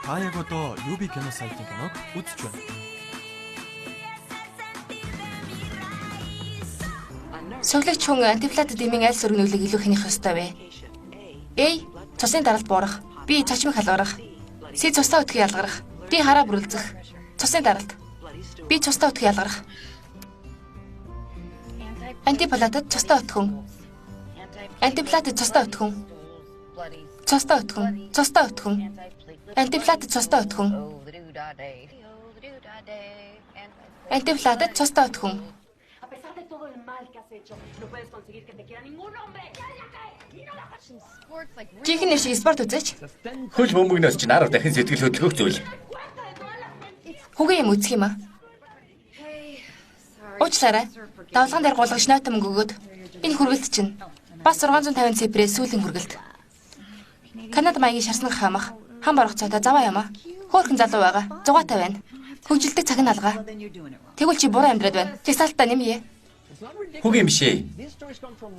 Та яг одоо UB кино сайтын киног үзэж байна. Соглогч хүн антифлат дэмийн аль сөргнөлийг илүү хянах ёстой вэ? A. Цусын даралт буурах. B. Цочмыг халгарах. C. Цустай өтгий ялгарах. D. Хараа бүрэлзэх. Цусын даралт. B. Цустай өтгий ялгарах. Антифлатад цустай өтгөн. Антифлатад цустай өтгөн. Цустай өтгөн. Цустай өтгөн. Антифлатад цустай өтгөн. Антифлатад цустай өтгөн. Чихэн шиг спорт үзээч. Хөл бөмбөгнөөс чинь 10 дахин сэтгэл хөдлөх зүйл. Хүүгээ юм үзэх юм аа. Уучлаарай. Давлгаан дээр гулгаж нойтон мөнгө өгөөд энэ хүргэлт чинь бас 650 цифрээс сүүлийн хүргэлт. Канада маягийн шарснах хамах, хам барах цайтай заваа юм аа. Хөөрхөн залуу байгаа. 150 байна. Хөгжилдэг цаг нь алгаа. Тэгвэл чи буруу амьдраад байна. Жигсаалтаа нэмье. Хүүгийн биш ээ.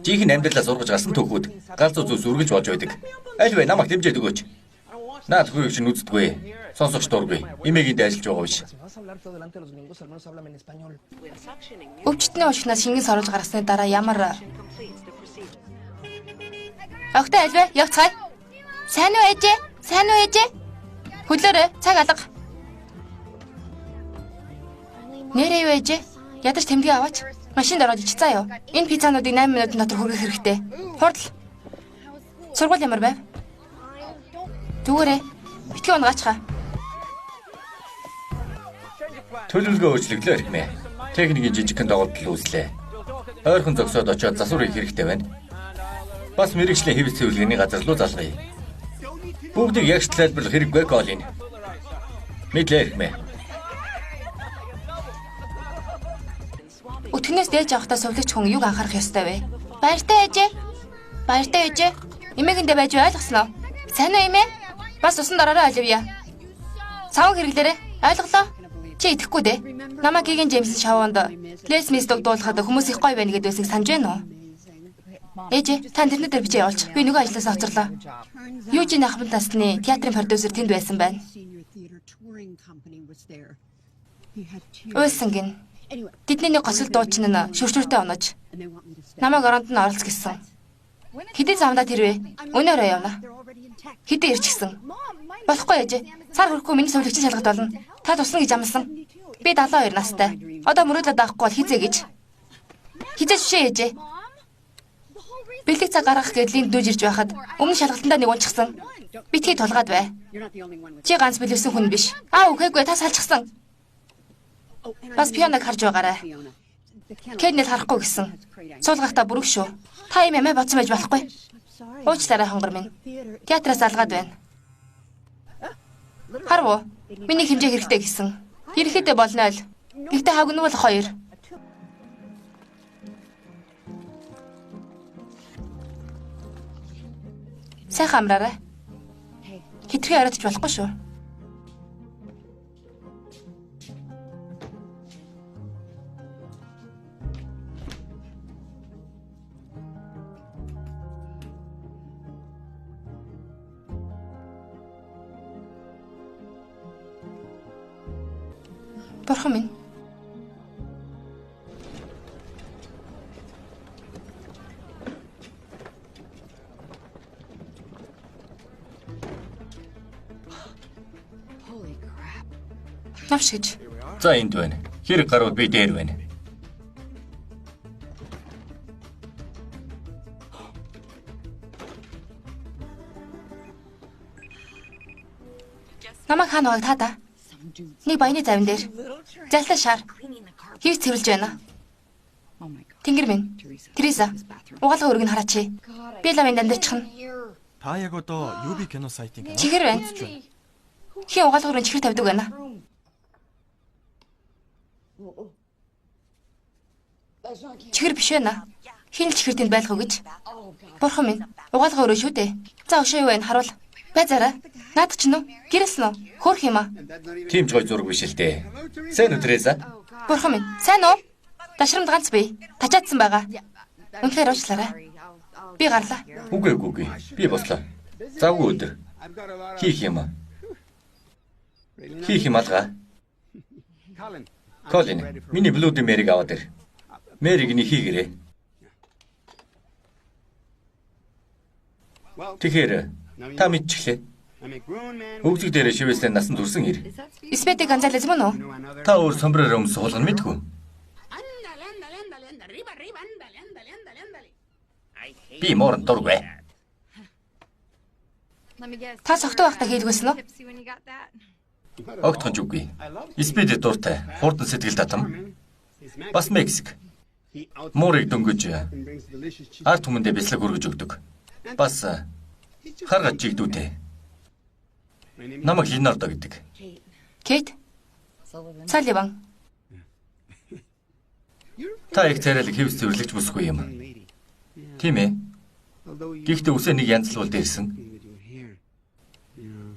Жинхэнэ амьдралаа сургаж гарсан түүхүүд галзуу зүйлс үргэлж болж байдаг. Аль вэ намайг дэмжиж өгөөч. Наад хөрөг чинь үздэггүй. Сонсогч дургүй. Имэгэнд ажиллаж байгаа биш. Өвчтний уушгнаас шингэн сорож гаргасны дараа ямар Огтой аль вэ? Явцгаая. Сайн уу ээжээ? Сайн уу ээжээ? Хөлөөрэй. Цаг алга. Нэрээ юу ээжээ? Ядаж тэмдгээ аваач. Машинд ороод ич заа юу. Энэ пиццануудыг 8 минутын дотор хүргэх хэрэгтэй. Хурдл. Сургууль ямар байв? Зүгээрээ. Битгий унгаачихаа. Төлөвлөгөө өөрчлөгдлөө хэрхмээ. Техникийн жижигхэн доголдол үүслээ. Ойрхон зогсоод очиод засвар хийх хэрэгтэй байна. Бас мэрэгжлийн хэвс цэвэрлэгийн газар руу залгая. Бүгдийг ягш тайлбарлах хэрэггүй Колин. Мэдлээ хэрхмээ. Өтгнээс дээж авахдаа сувлагч хүн юг анхаарах ёстой вэ? Баяртай ээжээ. Баяртай ээжээ. Эмээгэндээ байж ойлгосноо? Сайн уу эмээ? Бас усан дараараа оливья. Савн хэрэглээрэй. Ойлголоо? Чи идэхгүй дээ. Намаа гиген Джеймс шавуунд Les Mis дуулахад хүмүүс их гоё байна гэдээсийг санаж байна уу? Ээжээ, та интернет дээр бичээ явуулчих. Би нөгөө ажлаасаа оцорлоо. Юужин ахмад насны театрын продюсер тэнд байсан байна. Уйлсан гин. Тэдний нэг госол дуучин нь шүршүртэй онож. Намайг оронд нь оролц гэсэн. Хэдийн замдаа тэрвэ? Өнөөрөө явна. Хэдэн ирчихсэн. Болохгүй ээжээ. Сар хөрөхгүй миний сувлагчийн шалгалт болно. Та тусна гэж амласан. Би 72 настай. Одоо мөрөөдлөд авахгүй бол хизээ гэж. Хизээч шээ ээжээ. Бэлэг цаг гаргах гэдлийн дүүж ирж байхад өмнө шалгалтандаа нэг унчихсан. Битгий тулгаад бай. Чи ганц билвсэн хүн биш. Үхээгүй та салчихсан. Бас пионыг харж байгаарай. Кэнэл харахгүй гэсэн. Суулгахтаа бүрэг шүү. Та юм ямаа бодсон байж болохгүй. Уучлаарай хонгор минь. Театраас алгаад байна. Харвуу. Миний хэмжээ хэрэгтэй гэсэн. Ирэхэд болно л. Гэхдээ хагнуул 2. Сайхан амраарай. Хитрхи ороодч болохгүй шүү. Бурхан минь. Навш гэж. За энд байна. Хэрэг гарвал би дээр байна. Намайг хаана байгааг та да. Нэг баяны завин дээр. Зайлтаа шар. Хийх цэвэрлж байна. Тэнгэр минь. Тереса. Угаалга өргөнд хараач. Би ламын дамдирчихна. Та яг одоо UB кино сайтын киног Чихэр байна. Хин угаалга өргөнд чихэр тавьдаг байна. Чихэр биш байна. Хин л чихэр тэнд байлгаа гэж. Бурхан минь. Угаалга өрөө шүү дээ. За өшөө юу вэ харуул. Базараа. Наад ч нү? Гэрэлсэн үү? Хөөх юм аа. Тийм ч гой зураг биш л дээ. Сайн уу Тереса? Бурхан минь. Сайн уу? Дашрамд ганц бий. Тачаадсан байгаа. Үнэхээр уучлаарай. Би гарлаа. Үгүй. Би бослоо. Завгүй өдөр. Хийх юм аа. Хийх юм алгаа. Колин, миний блүүдийн мэрийг аваад ир. Мэрийг нь хийгэрээ. Тэгэхээр та мэдчихлээ. Өвзөг дээрээ шивээслээ насан турсан ир. Испэдэг ганцаалж мөн үү? Та өөр сомброор өмс суулгана мэдгүй. Би морон дургүй. Та согтуу байхдаа хийдгүйсэн үү? Огтхон ч үгүй. Испэд дуртай. Хурдан сэтгэл татам. Бас Мексик. Морыг дөнгөж арт хүмүүндээ бяцлаг өргөж өгдөг. Бас харгаж жигдүүтэй. Намайг Линардо гэдэг. Кейт. Салливан. Та их царайлаг хэвс цэвэрлэгч бүсгүй юм. Тийм ээ. Гэхдээ үсээ нэг янзлуулд ирсэн.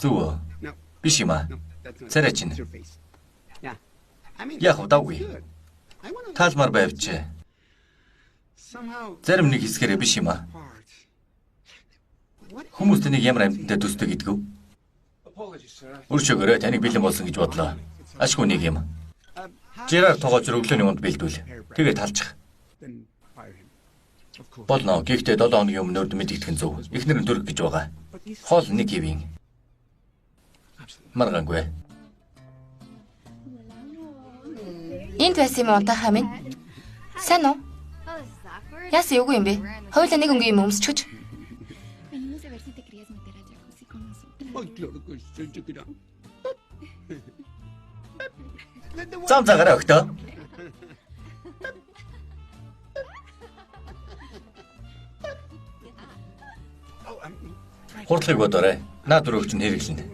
Зүг. Биш юм аа. Царай чинь. Яг удаагүй. Таалмаар байвч. Зарим нэг хэсгэрээ биш юм аа. Хүмүүст нэг ямар амьтантай төстэй гэдгүү. Өршөөгөөрөө таныг бэлэн болсон гэж бодлоо. Ашгүй нэг юм. Жираар тоогооч өглөөний унд бэлдвэл. Тэгээд талчих. Болно. Гэхдээ 7 хоногийн өмнө өрд мэдэгдэх нь зөв. Эхнэр нь дөрөг гэж байгаа. Хоол нэг хэвийн. Маргаангүй. Энд байсан юм унтах хамын. Сайн уу? Яасан юу юм бэ? Хойлоо нэг өнгийн юм өмсчихөж. Зам цагаараа өгтөө. Хурдлыг бодоорой. Наад өрөөгч нь хэрэглэнэ.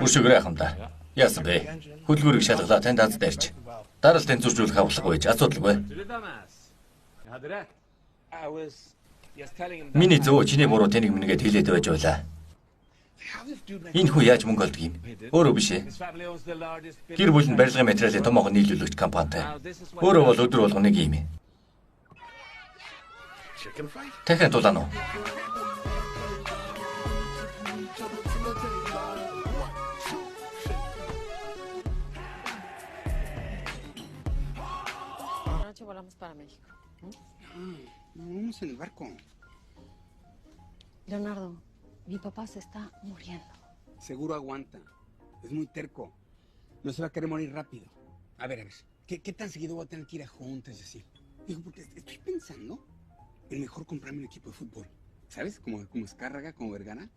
Өршөөгөө яхамдаа. Яасан бэ? Хөдөлгөөрийг шалгалаа танд аз дайрч. Дараалт тэнцвэржүүлэх авалгагүй ч асуудалгүй. Миний зөв чиний буруу тэнийг минийгээд хэлээд байж байлаа. Энэ хүн яаж мөнгө олдог юм? Өөрөө биш ээ. Гэр бүл нь барилгын материалын томоохон нийлүүлэгч компанитай. Өөрөө бол өдөр болгоно нэг юм. Дахин дулаан уу? Volamos para México. Vamos en el barco. Leonardo, mi papá se está muriendo. Seguro aguanta. Es muy terco. No se va a querer morir rápido. A ver. ¿Qué tan seguido voy a tener que ir a juntas y así? Digo, porque estoy pensando en mejor comprarme un equipo de fútbol. ¿Sabes? Como Escárraga, como Vergara.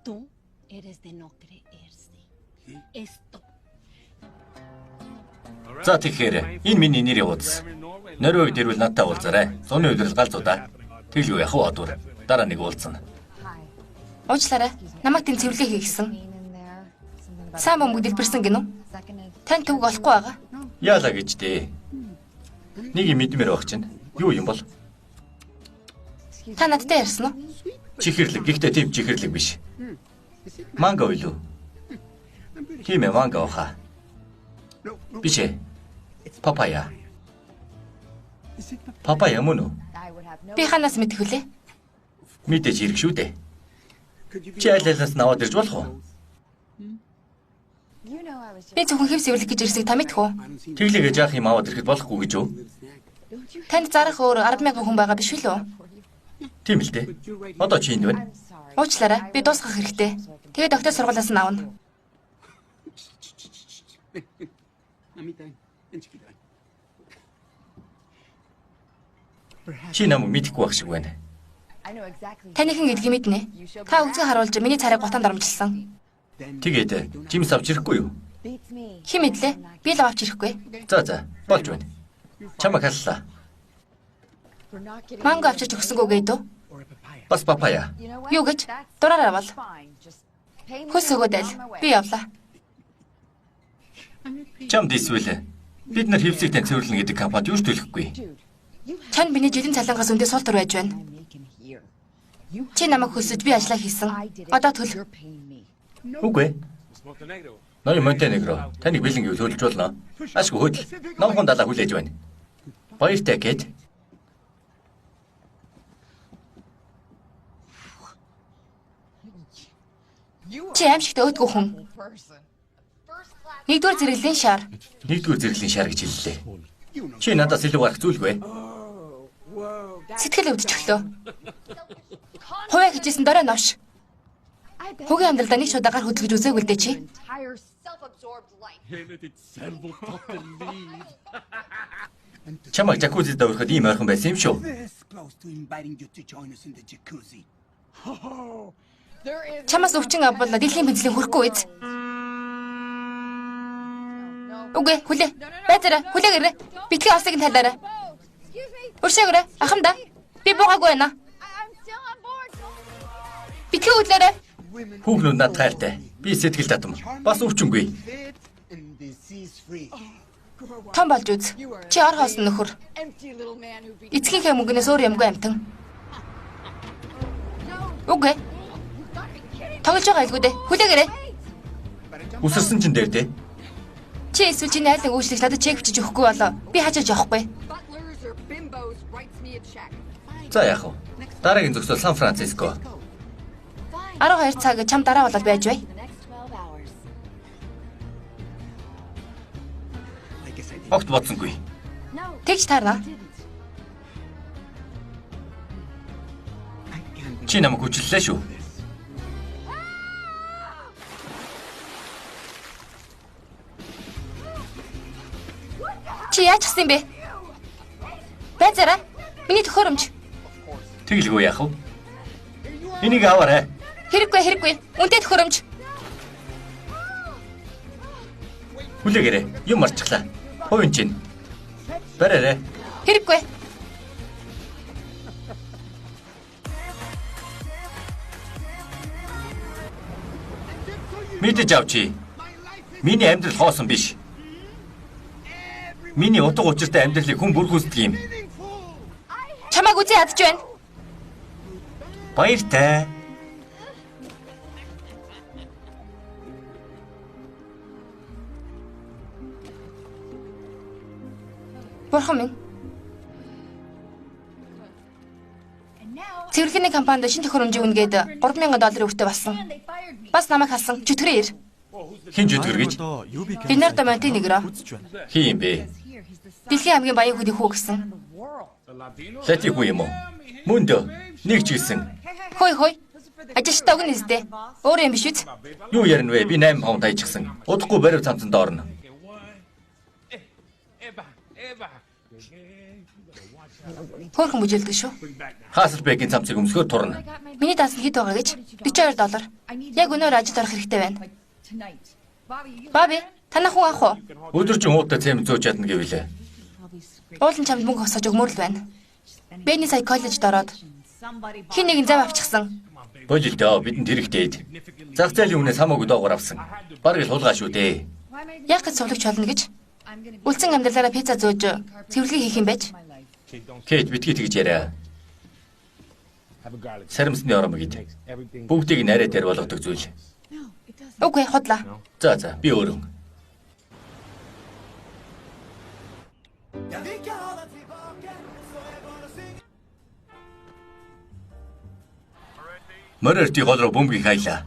Tú eres de no creerse. ¿Qué? Esto. За тэгэхээр энэ миний нэр явуулсан. Нөрөөг дэрвэл надтай уулзаарай. Зуны өдрөл галзуудаа. Тэглгүй яах вэ одуур. Дараа нэг уулзсан. Уучлаарай. Намайг тэнд цэвэрлэг хийгсэн. Сайн бомбог дэлбэрсэн гинөө. Тань төвг олохгүй байгаа. Яалаа гэж дээ. Нэг юм мэдмээр байх чинь. Юу юм бол? Та надтай ярьсан уу? Чихэрлэг. Гэхдээ тийм чихэрлэг биш. Манго юу? Тийм ээ, манго хаа. Биш ээ. Папая. Папая мөн үү? Би ханаас мэдэх вүлээ? Мэдээж хэрэг шүү дээ. Чи айлаас наваад ирж болох уу? Би зөвхөн хэв сэвэрлэх гэж ирсийг та мэдэх үү? Тэглэгээ жаах юм аваад ирэхэд болохгүй гэж үү? Танд зарах өөр 10,000 хүн байгаа биш үү? Тийм л дээ. Одоо чи энд байна. Уучлаарай. Би дуусгах хэрэгтэй. Тэгээд огтой сургуулиас нь авна. Amita, ven chiquita. Чи намайг мэдэхгүй байх шиг байна. Таныхан гэдгийг мэднэ. Та өгцөн харуулж миний царайг гутаанд оромжилсан. Тэгээд жимс авч ирэхгүй юу? Хэн мэдлээ? Би л авч ирэхгүй. За, болж байна. Чамайг халлаа. Манго авчирч өгсөнгөө гэдэг үү? Бас папая. Юу гэж? Дураараа бол. Хөс өгөөд айл. Би явлаа. Чамд эсвэл бид нар хэвсэгтэй цэвэрлэнэ гэдэг компанид юу ч төлөхгүй. Чанд миний жилийн цалингаас өндөө суултар байж байна. Чи намайг хөсөж би ажиллаа хийсэн. Одоо төл. Үгүй. Ноён Монтенегро таныг бэлэн гэвэл төлж болно. Ашгүй хөдөл. Номхон далаа хүлээж байна. Баяртай гээд. Чи аимшигт өөдгөө хүн. Нэгдүгээр зэрэглэлийн шар. Нэгдүгээр зэрэглэлийн шар гэж хэллээ. Чи надаас илүү гарах зүйлгүй. Сэтгэл өвдөж өглөө. Хувиа хийжсэн дорой новш. Хөгийн амьдралдаа нэг шудагаар хөдөлгөж үзээгүй л дээ чи. Чамайг жакузид өрөхөд ийм ойрхон байсан юм шүү. This close to inviting you to join us in the jacuzzi. Чамаас өвчин авбал дэлхийн бензлийн хөрөхгүй үз. Үгүй хүлээ. Байцаараа хүлээгээрэй. Битгий осыг нь талаарай. Өршөөгөрэй. Ахамда. Би буугаагүй байна. Битгий хүлээрэй. Хүүхнүүд над хайртай. Би сэтгэл татам. Бас өвчнгүй. Fit and disease free. Том болж үз. Чи ор хоосон нөхөр. Эцгийнхээ мөнгнөөс өөр юмгүй амтан. Үгүй. Тоглож байгаа илгүү дээ. Хүлээгээрэй. Үсэрсэн чинь дээр дээ. Чи эсвэл чиний айлын үйлчлэгч надад чек бичиж өгөхгүй болоо. Би хажиж явахгүй. За яах вэ? Дараагийн зогсоол Сан Франциско. 12 цаг чам дараа болоод байж бай. Огт бодсонгүй. Тэгж таарна. Чи намайг хүчлээ шүү. Чи яаж гисэн бэ? Байцаараа. Миний төхөөрөмж. Тэглгүй яах вэ? Энийг аваарай. Хэрэггүй. Үнтэй төхөөрөмж. Хүлээгээрэй. Юм марчихлаа. Хувийн чинь. Бараарай. Хэрэггүй. Мэдэж авчи. Миний амьдрал хоосон биш. Миний утга учиртай амьдралыг хүн бүр хүсдэг юм. Чамайг үзээ ядж байна. Баяртай. Бурхан минь. Цэвэрлэгийн компанид шинэ төхөөрөмж өгнөгээд $3,000 өртөө болсон. Бас намайг халсан. Чөтгөр ир. Хин жүтгэр гэж Леонардо Монтенегро. хин юм бэ? Дэлхийн хамгийн баян хүний хүү гэсэн. Лати хүү юм уу? Мөндөө нэг ч гисэн. Хөөе. Ажилчтай өгнө нэстэ. Өөр юм биш үз. Юу ярина вэ? Би 8 паунд ажигсан. Удахгүй барив цамцанд орно. Хөөрхөн бүжэлдэг шүү. Хаасельбекийн цамцыг өмсгөөр турна. Миний даас нь хэд байгаа гэж? $42. Яг өнөөр ажилд орох хэрэгтэй байна. Баби, танаа хүн ах уу? Өдөржин уутай цэм зөөж чадна гэвэлээ. Уулын чамд мөнгө хосож өгмөр л байна. Бэний сая коллежд ороод хин нэгэн зав авчихсан. Болилдоо бидэнд хэрэгтэйд. Зах зээлийн үнээс хамаагүй доогоор авсан. Бараг л хулгай шүү дээ. Яг гэж сувлагч болно гэж. Үлдсэн амьдралаараа пицца зөөж цэвэрлэг хийх юм байж. Кейт битгий тэгж яриа. Сарамсны оромог ид. Бүгдийг нарийн дээр болгодог зүйл. Үгүй хотлаа. За би өөрөө. Мөрөрти гол руу бөмбөгийг хайлаа.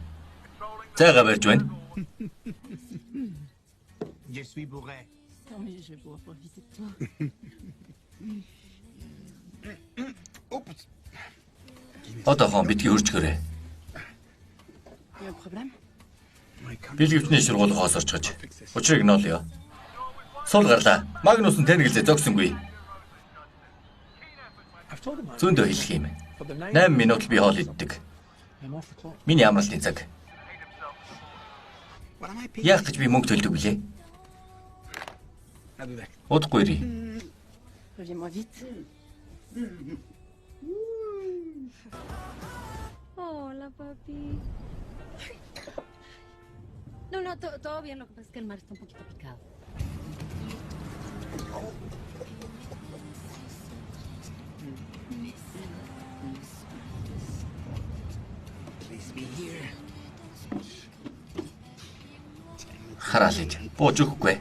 Зайгаа барьж байна. Je suis bourré. Oups. Одоо битгий хөрчгөрэй. Билгэвчний сургуулиас орчгож. Учрыг нь олё. Сул гарлаа. Магнус нь тэнэглээ зогсонгүй. Зөндөө хэлэх юм. 8 минут би хоол иддэг. Миний амралтын цаг. Яг гэж би мөнгө төлдөг билээ. Удахгүй ирээ. Reviens-moi vite. Hola, papi. No, todo bien. Lo que pasa es que el mar está un poquito picado. Please be here. Хараалж. Бууж өгөхгүй.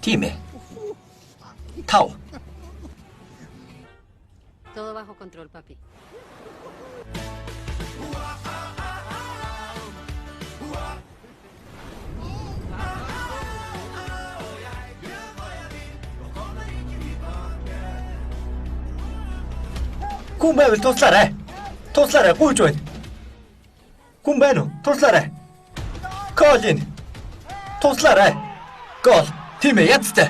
Тийм ээ. Тав. Todo bajo control, papi. Хүн байвал туслаарай. Туслаарай гүйж байна. Хүн байна уу? Туслаарай. Колин. Туслаарай. Гол. Тийм ээ, ядтай.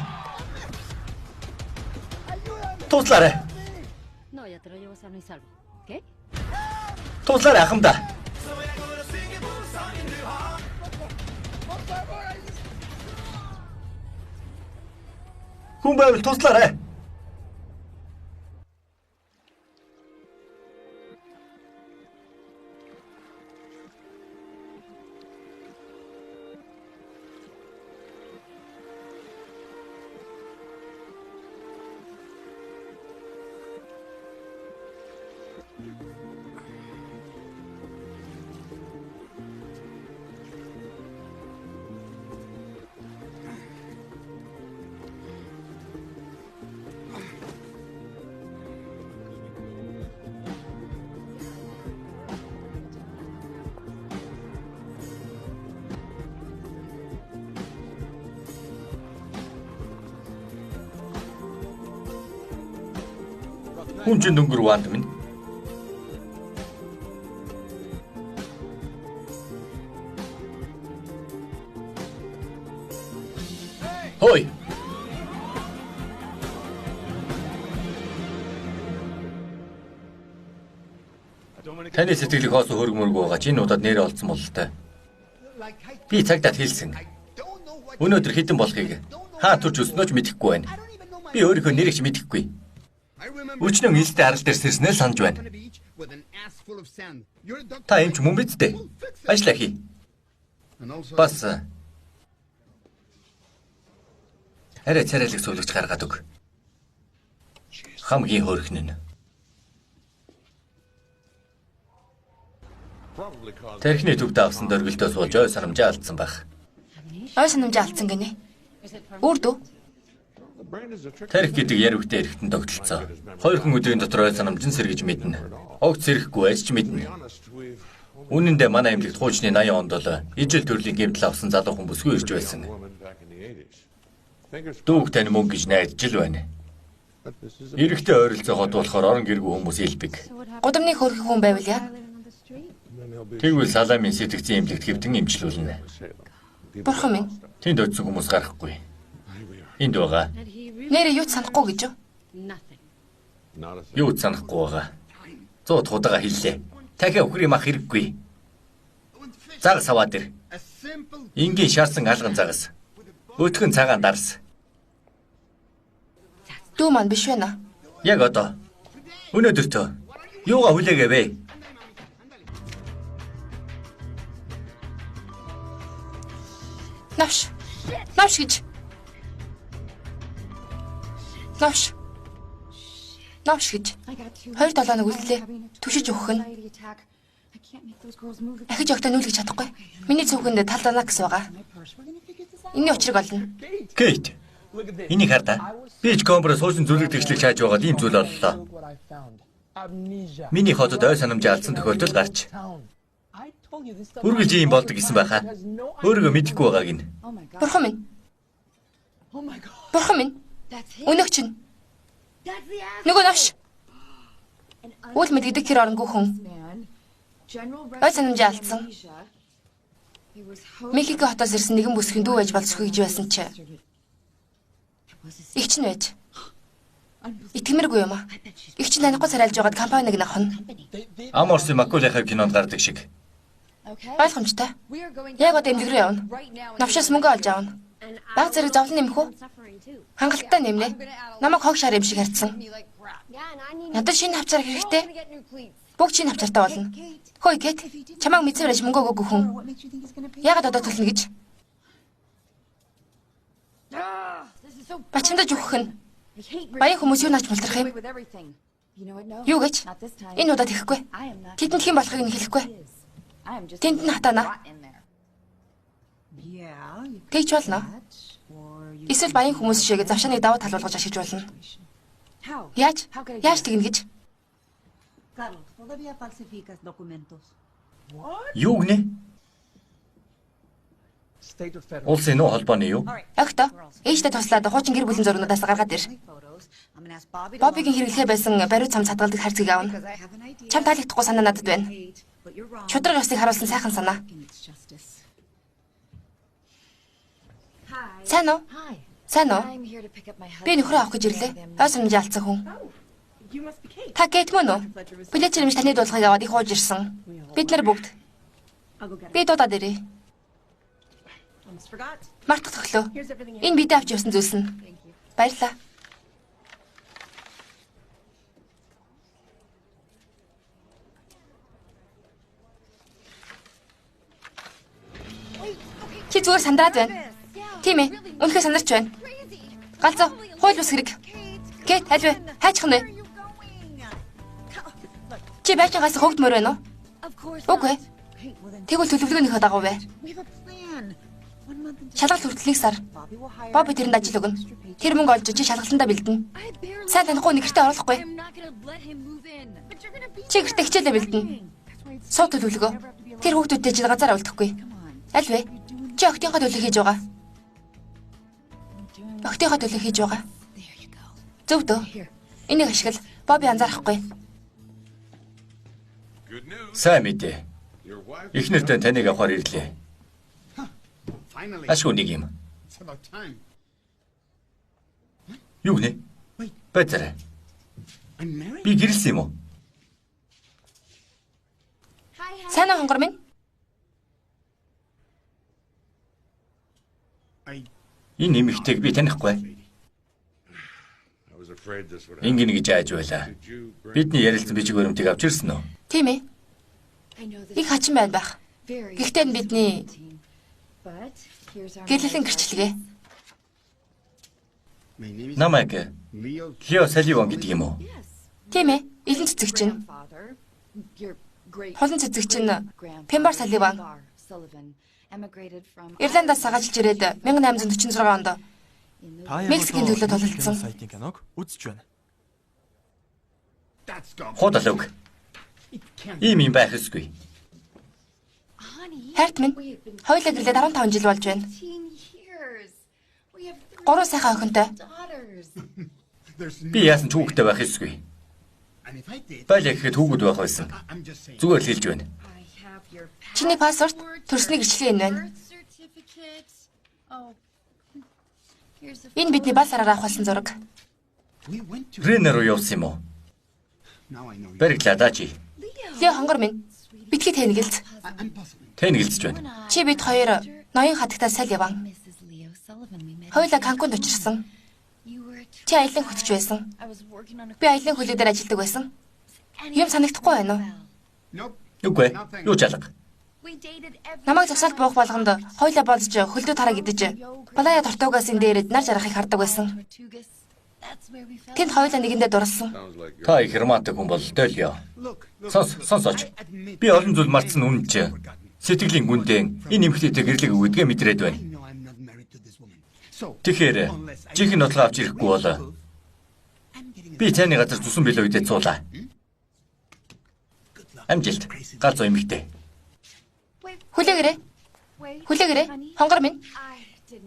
Туслаарай. No, ya te lo llevo sano y salvo. ¿Qué? Туслаарай ахмадаа. Хүн байвал туслаарай. Хүн чинь дөнгөр ванд минь. Хой. Таны сэтгэлийг хоос хөргмөрг байгаа ч энэ удаад нэрээ олцсон бол та. Би цагтаад хэлсэн. Өнөөдөр хэдэн болохыг хаа турж өснөөч мэдэхгүй байна. Би өөрийнхөө нэрийг ч мэдэхгүй. Өчнөө илтэй арал дээр сэрснээ санаж байна. Та эмч мөн биз дээ? Ажлаа хий. Бас арай царайлаг суулгаж гаргаад өг. Хамгийн хөөрхөн нь. Тэрхний төвд авсан дөргөлтөө сууж ой санамжаа алдсан байх. Ой санамжаа алдсан гинэ. Үрдүү. Тэрх гэдэг ярвхтэй эрэхтэн тогтолцоо. 2 хүн өдрийн дотор ой санамжин сэргэж мэднэ. Огт сэрэхгүй байж ч мэднэ. Үнэн дээр манай эмнэлэгт хуучны 80 онд бол ижил төрлийн гэмтэл авсан залуу хүн бүсгүй ирж байсан. Дүүг тань мөнгө гэж найдаж л байна. Эрэхтэй ойролцоогоо дуулахаар орон гэргүй хүмүүс илбэг. Гудамны хөрхи хүн байвал яа? Тэгвэл саламын сэтгцэн эмнэлэгт хэвтэн эмчлүүлнэ. Бурхан минь. Тэнд очисон хүмүүс гарахгүй. Энд байгаа. Нэрээ юу ч санахгүй гэж юу? Юу ч санахгүй байгаа. 100 удаагаа хэллээ. Дахиад өхөр юм ах хэрэггүй. Загас аваад ир. Ингийн шаарсан алган загас. Өтгөн цагаан дарс. Дүү маань биш байна. Яг одоо. Өнөөдөртөө юугаа хүлээгээ вэ? Навш. Навш гэж. Навш. Навш гэж. 2 долооног үлдлээ. Түшиж өгөх нь. Ахиж өгтөө нүүлгэж чадахгүй. Миний цүгэнд талдана гэсэн байгаа. Энийн учрыг олно. Кейт. Энийг хардаа. Би ч компро суусан зүрэг тэгшлэг чааж байгаад ийм зүйл оллоо. Миний хотод ой санамжаа алдсан тохиолдол гарч. Үргэлж ийм болдог гэсэн байхаа. Өөрийгөө мэдэхгүй байгааг нь. Бурхан минь. Бурхан минь. Өнөг чинь. Нөгөө навш. Үл мэддэг хэр оронгүй хүн. Ой санамжаа алдсан. Мехик хотоос ирсэн нэгэн бүсгийн дүү байж болцгүй гэж байсан чи. Игч нь байж. Итгэмэргүй юм аа. Игч нь танихгүй царайлж байгаад компаниг авах нь. Аморси Маккулехав кинонд гардаг шиг. Ойлгомжтой. Яг одоо эмнэлэг рүү явна. Навшаас мөнгө олж авна. Баг зэрэг зовлон нэмэх үү? Хангалттай нэмнэ. Намайг хог шар юм шиг харцсан. Надад шинэ хавцаар хэрэгтэй. Бүгд шинэ хавцаартай болно. Хөөе Кэт, чамайг мэдсээр аж мөнгө өгөөгүй хүн. Яагаад одоо төлнө гэж? Бачимдаж өгөх нь. Баян хүмүүс юу нааж мултрах юм? Юу гэж? Энэ удаад ихэхгүй. Тэдэнд хэм болохыг нь хэлэхгүй. Тэнд нь хатаана. Тэгж болно. Эсвэл баян хүмүүс шиг завшааныг давуу талуулгаж ашиглаж болно. Яаж? Яаж тэгнэ гэж? Юу гинэ? Улсын нөө холбооны юу? Огтоо. Ээжтэй туслаад хуучин гэр бүлийн зургуудаас гаргаад ир. Бобигийн хэрэглэхээ байсан бариу цам цадгалдаг хайрцгийг аавна. Чам таалагдахгүй санаа надад байна. Шудраг ёсыг харуулсан сайхан санаа. Сайн уу? Сайн уу? Би нөхрөө авах гэж ирлээ. Ойс өмнө алдсан хүн. Та Кейт мөн үү? Билет чирэмж таны дуулахыг аваад их ууж ирсэн. Бид нар бүгд. Би дуудаад ирээ. Мартах төглөө. Энэ бидээ авч явсан зүйлс нь. Баярлалаа. Чи зүгээр сандраад байна. Тийм ээ. Үнэхээр сандарч байна. Галзуу, хууль бус хэрэг. Кейт, аль вэ? Хайчих нь вэ? Чи байшингаас хөгдмөр байна уу? Үгүй. Тэгвэл төлөвлөгөөнийхөө дагуу бай. Шалгалт хүртэл 1 сар. Боби тэрэнд ажил өгнө. Тэр мөнгө олж чи шалгалтандаа бэлдэнэ. Сайн танихгүй нэгэртээ оруулахгүй. Чи гэртээ хичээлээ бэлдэнэ. Суу төлөвлөгөө. Тэр хүүхдүүдтэй жил газар авалдахгүй. Аль вэ? Чи октийнхоо төлөв хийж байгаа. Октийнхоо төлөв хийж байгаа. Зөв дөө. Энийг ашигла. Боби анзаарахгүй. Сайн мэдээ. Эхнэртэй таныг авахар ирлээ. Ашгүй нэг юм. Юу гинэ? Бэтэр. Би гэрэлсэн юм уу? Сайн уу хонгор минь? Энэ эмэгтэйг би танихгүй. Ингэн гэж айж байлаа. Бидний ярилцсан бичиг баримтыг авч ирсэн үү? Тийм ээ. Их хачин байна байх. Гэхдээ энэ бидний гэрлэлэн гэрчлэгээ. Намайг Лео Саливан гэдэг юм уу? Тийм ээ. Илэн цэцэг чинь. Холон цэцэг чинь Пембар Саливан. Ирландаас сагажилж ирээд 1846 онд Мексикийн төлөө тулалдсан сайтын киног үзэж байна. Худалуг. Ийм юм байх ёсгүй. Хайрт минь, хоёулаа гэрлээд 15 жил болж байна. 3 сайхан охинтой. Би яасан ч хүүхдтэй байх ёсгүй. Байлаа гэхэд хүүгүүд байх байсан. Зүгээр л хэлж байна. Чиний паспорт, төрсний гэрчлэл энэ байна. Энэ бидний бас араар авах болсон зураг. Ренер руу явсан юм уу? Бариглаа даа чи. Лео хонгор минь, битгий тэнэгэлз. Тэнэгэлзэж байна. Чи бид хоёр ноён хатагтаа саль яван. Хоёулаа Канкунд очирсан. Чи аялан хөтж байсан. Би аялан хөлөг дээр ажилладаг байсан. Юм санагдахгүй байна уу? Үгүй. Юу чалга? Намайг зогсоолт буух болгонд хоёулаа болж хөлдөө тараа гэдэж Балая тортуугаас энэ дээрэд нар жаргахыг хардаг байсан. Тэнд хоёулаа нэгэндээ дурлсан. Та их романтик хүн бол Лео. Сонсооч. Би олон зүйл мартсан үнэн чи. Сэтгэлийн гүндэн энэ эмэгтэйтэй гэрлэг өгдөгөө мэдрээд байна. Тэгэхээр жинхэнэ нотлоо авч ирэхгүй бол би таны газар зүсэн билүү үдээ цуулаа. Амжилт. Галзуу эмэгтэй. Хүлээгээрэй. Хүлээгээрэй. Хонгор минь.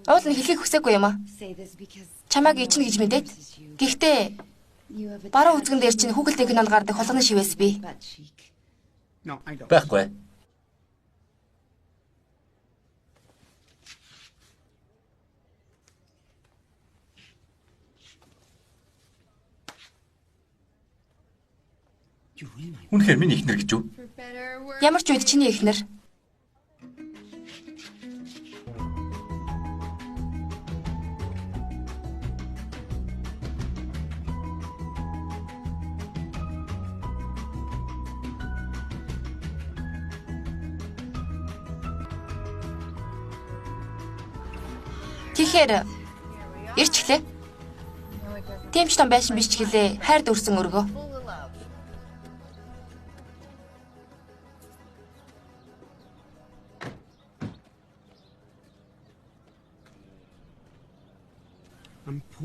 Уул нь хэлхийг хүсээгүй юм аа. Чамааг ичнэ гэж мэдээд. Гэхдээ баруун үзгэн дээр чинь хүүхэлтэй кинонд гардаг холгоны шивээс би. Байхгүй. Үнэхээр миний эхнэр гэж юу? Ямар ч үед чиний эхнэр. Тэгэхээр ирчихлээ. Тийм ч том байшин биш ч гэлээ хайр дүрсэн өргөө.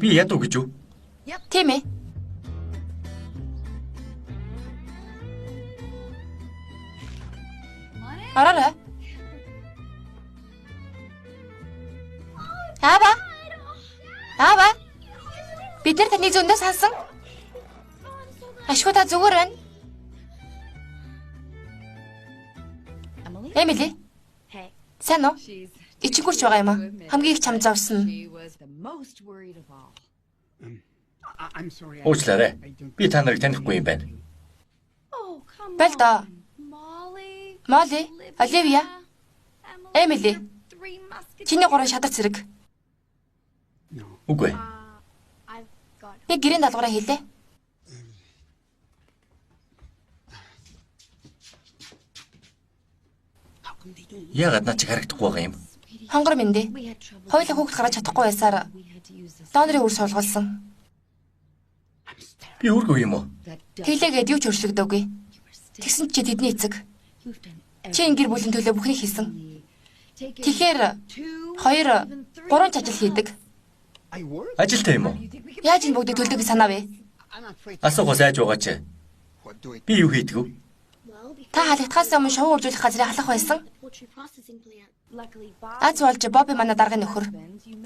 Би ядуу гэж юу? Тийм ээ. Араарай. Аава. Бид нар таны зөндөө сансан. Ашгүй та зүгээр байна. Эмили. Сайн уу? Ичгүүрч байгаа юм аа. Хамгийн их чам завсан. I'm sorry. Уучлаарай. Би та нарыг танихгүй юм байна. Бэл доо. Молли, Оливия, Эмили. Чиний гурван шадар цэрэг. Үгүй. Би гэрийн даалгавраа хийлээ. Яагаад над чиг харагдахгүй байгаа юм? Хонгор минь дээ. Хоёулаа хүүхд гаргаж чадахгүй байсаар донорын үр суулгалсан. Би үргүй юм уу? Тэглээгээд юу ч өршлөгдөөгүй. Тэгсэн чи тэдний эцэг. Чи энэ гэр бүлийн төлөө бүхнийг хийсэн. Тэгэхээр 2, 3 ажил хийдэг. Ажилтай юм уу? Яаж энэ бүгдийг төлдөг гэж санаав? Асуугаас айж байгаа чи. Би юу хийдэг вэ? Та халигдахаас өмнө шоу үржүүлэх газрыг халах байсан. Аз болж Бобби манай даргын нөхөр.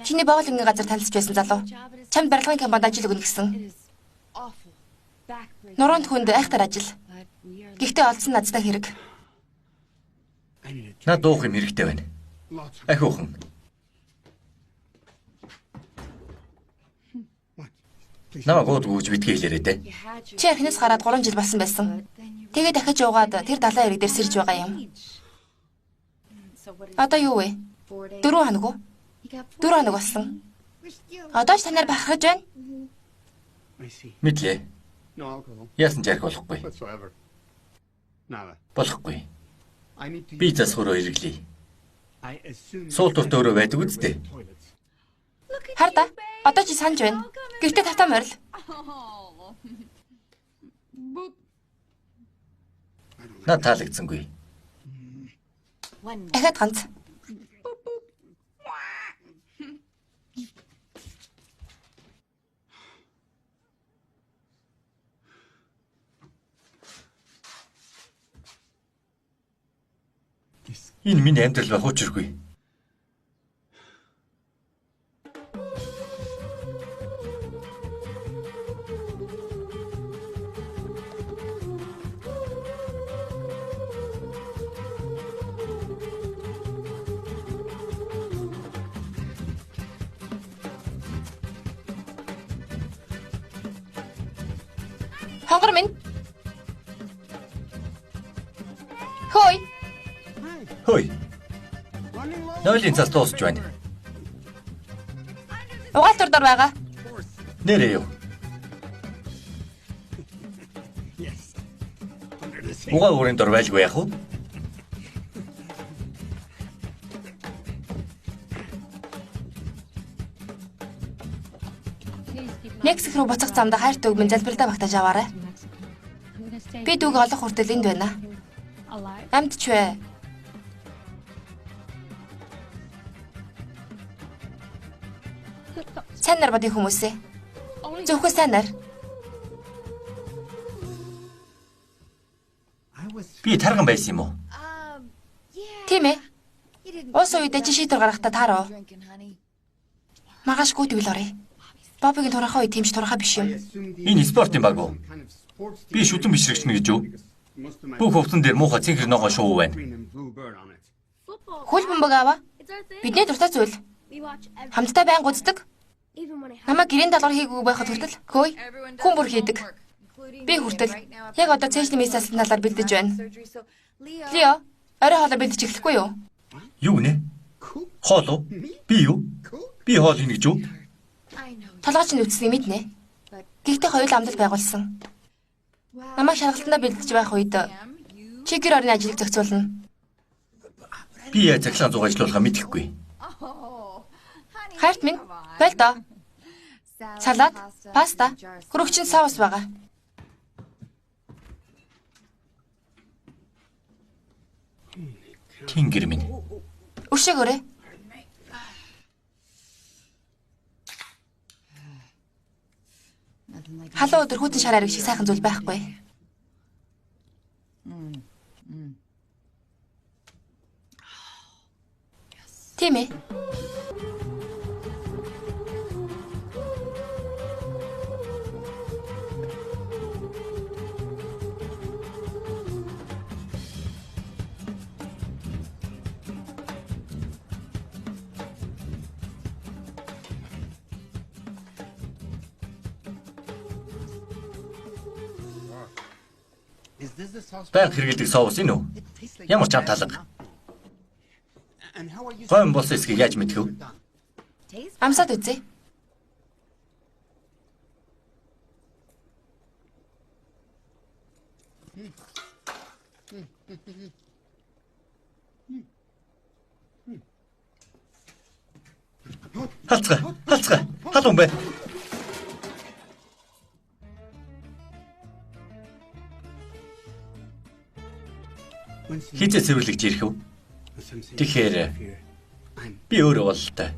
Чиний боолонгийн газар танилцж байсан залуу. Чамд барилгын компанид ажил өгнө гэсэн. Нуруунд хүнд айхтар ажил. Гэхдээ олдсон надтай хэрэг. Наад дуух юм хэрэгтэй байна. Ахиухан. Намайг гоодгүйж битгий хэлээрэй дээ. Чи архинаас гараад 3 жил болсон байсан. Тэгээ дахиж уугаад тэр далайн ирэг дээр сэрж байгаа юм. Одоо юу вэ? 4 хоног уу? 4 хоног болсон. Одоо ч танаар бахархаж байна. Мэдлээ. Яасан ч арх болохгүй. Болохгүй. Би засхураа ирэглэе. Суултурт өөрөө байдаг үсттэй. Хар да. Одоо чи санаж байна. Гэртээ тавтаа морил. Наад таалагдсангүй. Ахад ганц. Энэ миний амьдрал байх учиргүй. Хонгор минь. Хөөе. Хөөе. Нойлын цас дуусч байна. Угаалтур дор байгаа. Нэрээ юу? Угаа өрийн дор байлгүй яах вэ? Мексик руу буцах замдаа хайрт өгмөн залбиралдаа багтааж аваарай. Би дүүг олох хүртэл энд байна. Амт ч вэ. Сайн нар бод хүмүүсээ. Зөвхөн сайн нар. Би тарган байсан юм уу? Тийм ээ. Ус үедээ чи шийдвэр гаргахдаа таарав. Магашгүй тэгвэл оръё. Боббигийн турхаа үе тиймч турхаа биш юм. Энэ спортын баг уу? Би шүтэн бишрэгч нэ гэж юу? Бүх хувцсан дээр муухай цэнхэр ногоо шуу байна. Хөл бөмбөг аваа. Бидний дуртай зүйл. Хамтдаа байн гүцдэг. Намайг гэрийн даалгавар хийгээгүй байхад хүртэл хөөе. Хүн бүр хийдэг. Би хүртэл яг одоо цэжлийн мессаас талаар бэлдэж байна. Лио, орой хоолой бэлдэж эхлэхгүй юу? Юу нэ? Хоол уу? Би юу? Би хоол хийнэ гэж юу? Толгойч нь үтснийг мэднэ. Гэхдээ хоёул амлал байгуулсан. Намайг шаргалтандаа бэлдэж байх үед чи гэр орны ажлыг зохицуулна. Би яа захлаан зугаачлуулахаа мэдэхгүй. Хайрт минь, байл доо. Салат, паста, хөрөгчин соус байгаа. Тэнгэр минь. Өшөөгөөрэй. Халуун өдөр хүйтэн шар ариг шиг сайхан зүйл байхгүй. Тийм ээ. Баян хэрэгэлдэг соус энэ үү? Ямар ч амталга. Гойн болсон эсгийг яаж мэдэх вэ? Амсаад үзье. Халцгаа. Халуун бай. Хизээ цэвэрлэгж ирэх үү? Тэгэхээр би өөрөө бололтой.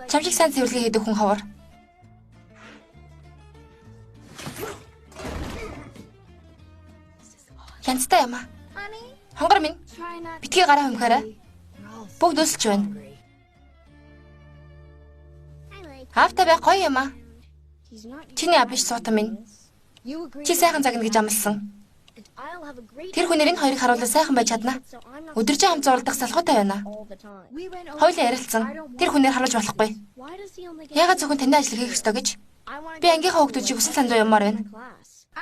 Чамшиг сайн цэвэрлэгээ хийдэг хүн ховор. Янцтай юм аа. Хонгор минь. Битгий гараа хөмхөөрэй. Бүгд өсөлж байна. Автаа бай гоё юм аа. Чиний абиш суутан минь. Чи сайхан загна гэж амласан. Тэр хүн нэрийн хоёрыг харуулаад сайхан байж чадна. Өдөржин хамт зурлах салхуутай байна. Хоёулаа ярилцсан. Тэр хүнээр харуулж болохгүй. Ягаад зөвхөн таны ажил хийх ёстой гэж? Би ангийнхаа хүүхдүүдийг хүсэл сандуу юмар байна.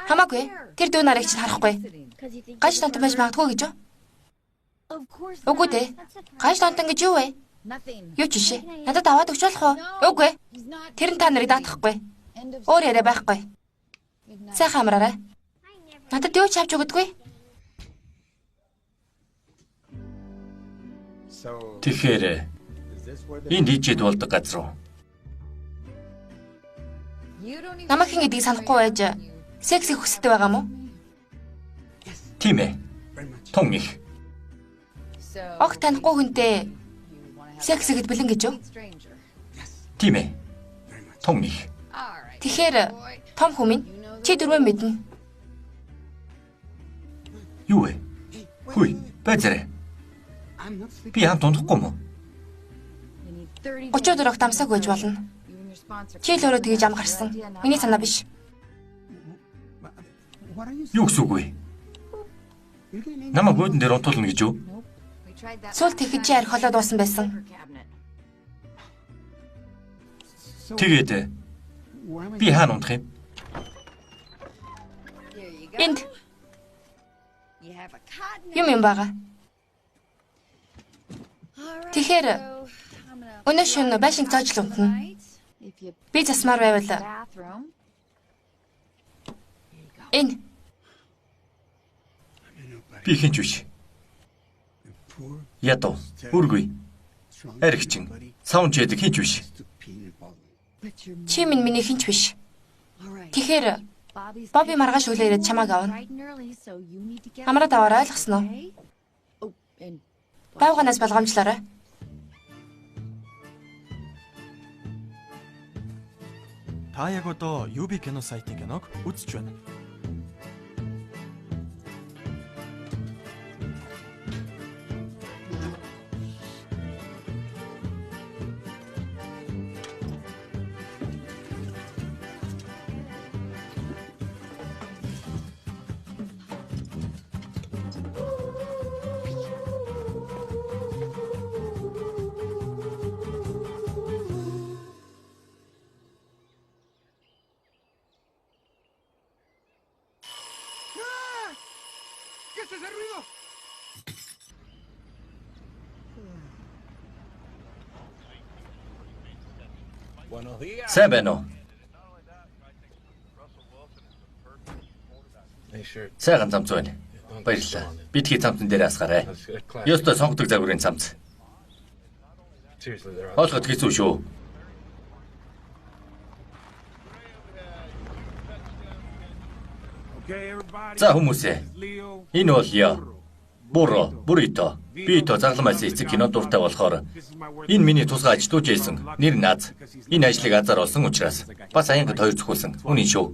Хамаагүй. Тэр дүү нарыг чинь харахгүй. Гаж тонтон байж магадгүй гэж юу? Үгүй дээ. Гаж тонтон гэж юу вэ? Юу ч шээ. Надад аваад өгч болох уу? Үгүй. Тэр нь та нарыг даатгахгүй. Өөр яриа байхгүй. Сайхан амраарай. Надад юу ч авч өгдөггүй. Тэгэхээр энд хийжээд болдог газар уу? Намайг хэн гэдгийг санахгүй байж секси хүсэлтэй байгаа мó? Тийм ээ. Тун их. Огт танихгүй хүнтэй секси гэд бэлэн гэж юу? Тийм ээ. Тун их. Тэгэхээр том хүмүүс чи дөрвөө мэднэ. Юу вэ? Хүй, байзарэ. Би хамт унахгүй мó? 34 огт амсаг байж болно. Чи л өөрөө тгийж ам гарсан. Миний санаа биш. Юу гэсэн үг вэ? Намайг гойдон дээр унтуулна гэж юу? Сүүл тэгэхэд чи арх холоод уусан байсан. Тэгээд би хаана унтах юм? Энд юм байгаа. Тэгэхээр өнөө шөнө байшинг цааж л унтна. Би засмаар байвал энэ Би хинч биш. Ядуу, үргүй. Аригчин, саунч ядаг хинч биш. чи минь миний хинч биш. Тэгэхээр Бобби маргааш өглөө ирээд чамааг авна. Хамраад аваар ойлгосноо? Байвганаас болгоомжлоорой. Та яг одоо UB кино сайтын киног үзэж байна. ¿Qué es ese ruido? Сайн байна уу? Сайхан замц байна. Баярлалаа. Бидхий цамцан дээр асгараа. Ёстой сонгодог загварын цамц. Хоолоход хэцүү шүү. За хүмүүсээ. Энэ бол Яа. Бурито. Бито загламаас эцэг кино дуртай болохоор энэ миний тусгай ажилтнууд байсан. Нэр нь Аз. Энэ ажлыг Азар олсон учраас бас аянгад хоёр зөвхүүлсэн. Үнэн шүү.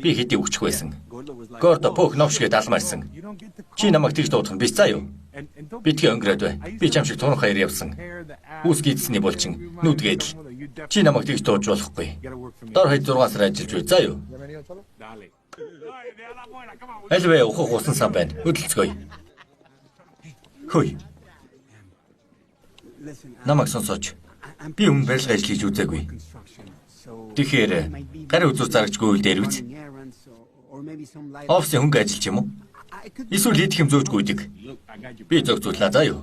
Би хэдий өгчих байсан. Гордо пөх новшгээд алмаарсан. Чи намайг тэгж дуудах нь биш заа юу? Битгий өнгөрөөд бай. Би ч юм шиг туран хаяр явсан. Үүс гидсний булчин нүдгээд л. Чи намайг тэгж дуудаж болохгүй. Дор хаяд 6 сар ажиллаж бай заа юу? Альвэ ухах усан сан байна. Хөдөлцгөөе. Хөөе. Намайг сонсооч. Би өмнө барилга ажил хийж үзээгүй. Тэгэхээр гарын үзүүр зарагчгүй үйл дээр үз. Офисын хөнгө ажиллаж юм уу? Эсвэл идэх юм зөөжгүй идэг. Би зөгцүүлээ заа юу?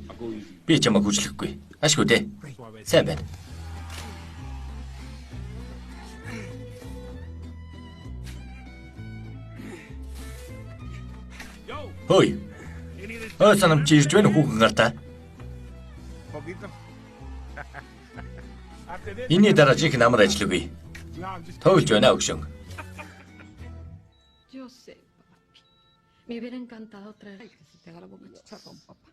Би чамайг хүчлэхгүй. Ашгүй дээ. Сайн байна. Хөөе. Санам чи ирж байна уу хүүхэн гартаа? Инний дараа жинхэнэ амар ажил үгүй. Тойлж байна өгшөн. Yo sé, papi. Me hubiera encantado traer que se te haga la boca chicharrón, papá.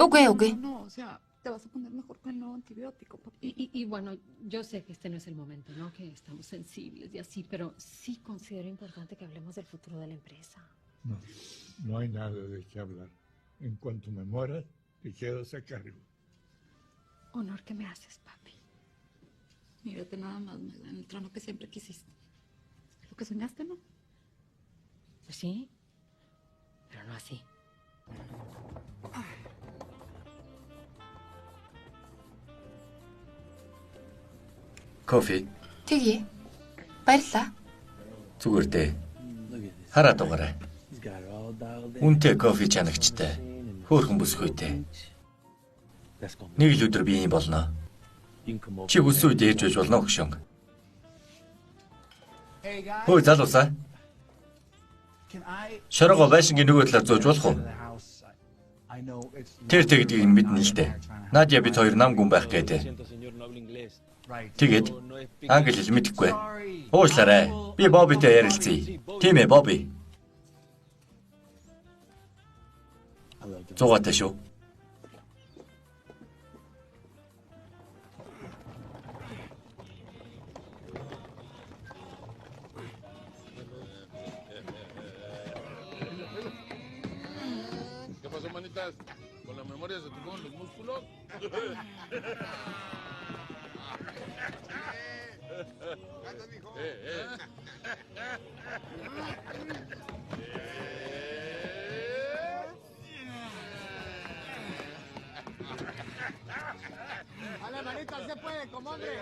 Үгүй. No, o sea, te vas a poner mejor con el nuevo antibiótico, papi. Y bueno, yo sé que este no es el momento, ¿no? Que estamos sensibles y así, pero sí considero importante que hablemos del futuro de la empresa. No hay nada de qué hablar. En cuanto me muera, te quedas a cargo. Honor que me haces, papi. Mírate nada más, Magda, en el trono que siempre quisiste. Lo que soñaste, ¿no? Pues sí, pero no así. Кофе. Тэгье. Баярлаа. Зүгээр дээ. Хараад угаарай. Үнтэй кофе чанагчтай. Хөөрхөн бүсгүйтэй. Нэг л өдөр би юм болно. Чи хүсүү дээж байж болно өгшөн. Хөөе залуусаа. Шорого байшингийн нөгөө талаар зөөж болох уу? Тэр гэдгийг нь мэднэ л дээ. Надя бид хоёр нам гүн байх гэдэг. Тэгээд англи хэл мэдэхгүй. Уучлаарай. Би Бобитэй ярилцъя. Тийм ээ, Боби. 100-аатай шүү. ¿Qué pasó, manitas? ¿Con la memoria se te fueron los músculos? ¡Dale, manita, se puede, como hombre!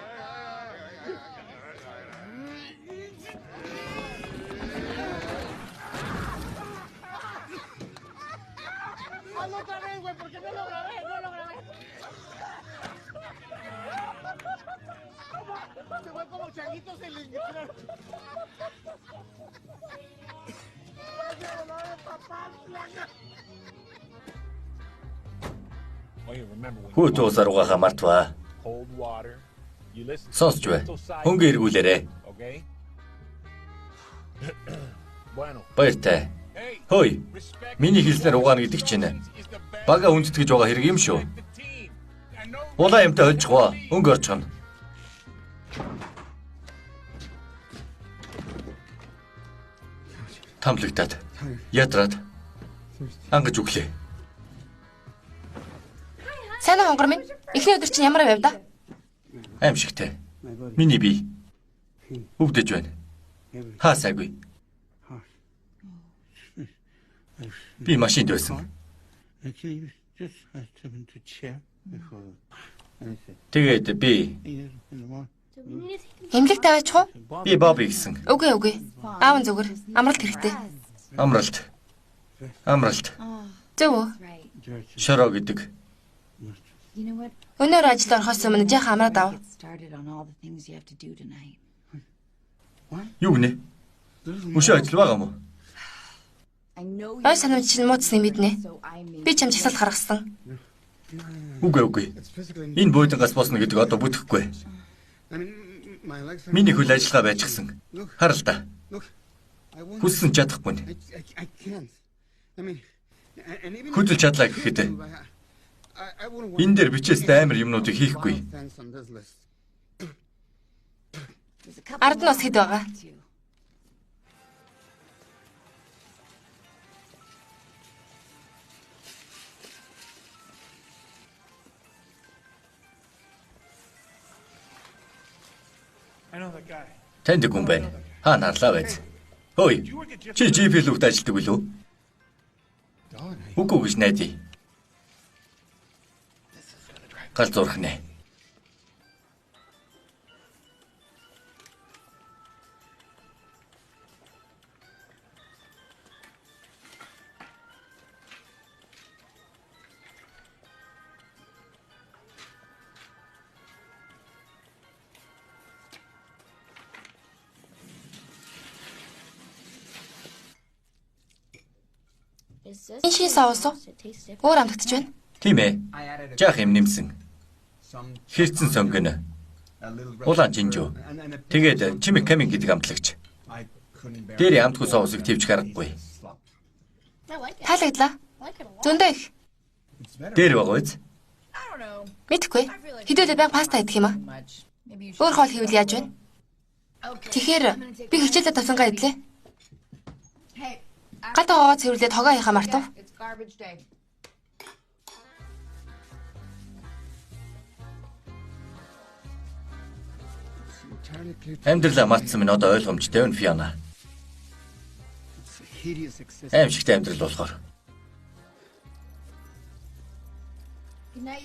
¡Hazlo otra vez, güey! Porque no lo grabé, Se fue como changuitos en el inglés. Хүүтөө заруугаа мартваа. Сонсч бай. Хөнгө эргүүлээрэй. Баяртай. Хөөе. Миний хэлснээр угаана гэдэг чинь бага үндэтгэж байгаа хэрэг юм шүү. Улаан юмтай олжгоо. Өнгө орчихно. Тамлагтаад. Ядраад. Ангаж өглөө. Сайн уу хонгор минь? Эхний өдөр чинь ямар байв да? Аимшигтай. Миний бие. Өвдөж байна. Хаасаагүй. Би машинд байсан. Тэгээд би Эмнэлэг тавиачих уу? би Боби гэсэн. Үгүй. Аав нь зүгээр. Амралт хэрэгтэй. Амралт. Зөв үү? Шороо гэдэг. Өнөөр ажилд орохоос өмнө жаахан амраад ав. Юу гинэ? Өшөө ажил байгаа мó? Ой санамж чинь мууцсныг мэднэ. Би ч юм чагсаалт гаргасан. Үгүй. Энэ буудлаас босно гэдэг одоо бүтэхгүй. Миний хөл ажиллагаа байжчихсан. Хар л да. хүссэн чадахгүй нь. I can't. I mean, and even Хөдөлж чадлаа гэхэд энэ дээр бичээстэй амар юмнуудыг хийхгүй. Ард нь бас хэд байгаа. Тэнд гүн байна. Ханарлаа байц. Хөөе. Чи GP-лүүгт ажилладаг билүү? Үгүй гэж найдаа. Гал зурх нэ. Энэ шин соус уу? Өөр амтгдж байна. Тийм ээ. Жаах юм нэмсэн. Хэрцэн сонгоно. Улаан жинжүү. Тэгээд чимэг камин гэдэг амтлагч. Дээр амтгүй соусыг твж харахгүй. Таалагдлаа. Зөндөө их. Дээр байгаа биз? Мэдхгүй. Хэдүүлээ байг паста идэх юм аа. Өөр хоол хийвэл яаж вэ? Тэгэхээр би хичээлээ тавсангаа идлээ. Гал тоогоо цэвэрлээ тогоо яхаа мартав. Амьдралаа мартсан минь одоо ойлгомжтой байна, Фиона. Аимшигтай амьдрал болохоор.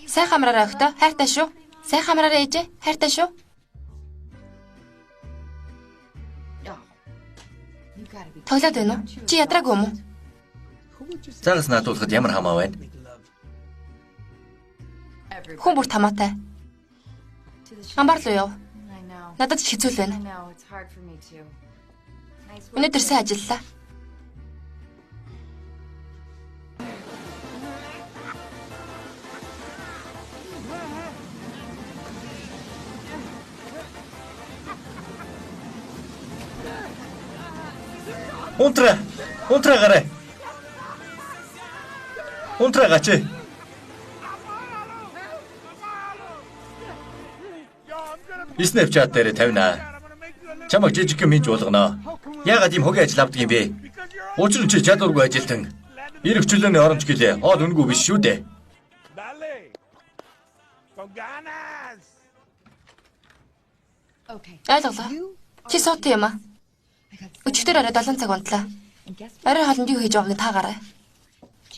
Сайн хамраарай өгтөө. Хайртай шүү. Сайн хамраарай ээжээ. Хайртай шүү. Тоглоод байна уу? Чи ядраагүй юм уу? Загас наадуулахад ямар хамаа байна? Хүн бүрт хамаатай. Амбар руу яв. Надад ч хэцүү л байна. Өнөөдөр сайн ажиллалаа. Унтраа гараа. Унтраа гач. Снэпчат дээр тавина. Чамайг жижиг юм хийж болгоно. Яагаад ийм хогийн ажил авдаг юм бэ? Учир нь чи чадваргүй ажилтан. Ирэх чөлөөний оромж гэлээ. Ол үнгүй биш шүү дээ. Ойлголоо. Чи суут юм аа. Өчигдөр орой 7 цаг унтлаа. Орой хоолнд юу хийж байгааг та гараа.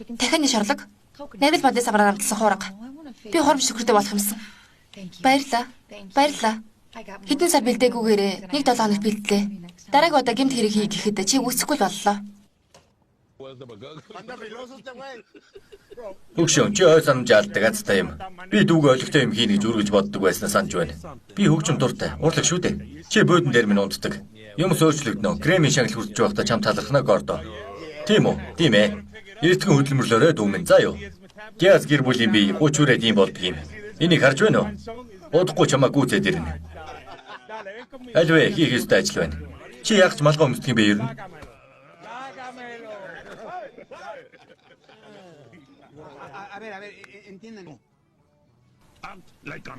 Дахианы шорлог. Найдал бадаас авраар амтсан хуурга. Би хуурм шүхртэй болох юмсан. Баярлаа. Баярлаа. Хэдэн сар бэлдээгүйгээрээ 1-7 хоног бэлдлээ. Дараагийн удаа гэмт хэрэг хий гэхэд чи үсэхгүй боллоо. Хөгшөө чи ой санамж алддаг азтай юм. Би дүүг ойлгохтой юм хийнэ гэж үргэлж боддог байснаа санаж байна. Би хөгжим дуртай. Урлаг шүү дээ. Чи бөөдөн дээр минь унтдаг. Юм сөөрчлөгднө. Кремийн шагнал хүрч байхдаа чам талархна гордо. Тийм үү? Тийм ээ. Эртгэн хөдөлмөрлөөрэй дүү минь. За юу. Гяз гэр бүлийн би 30 хүрээд ийм болдг юм. Энийг харж байна уу? Удахгүй чамаа гүйцээд ирнэ. Аль вэ? Хийх ёстой ажил байна. Чи ягч малгай өмсдөг юм бэ ер нь?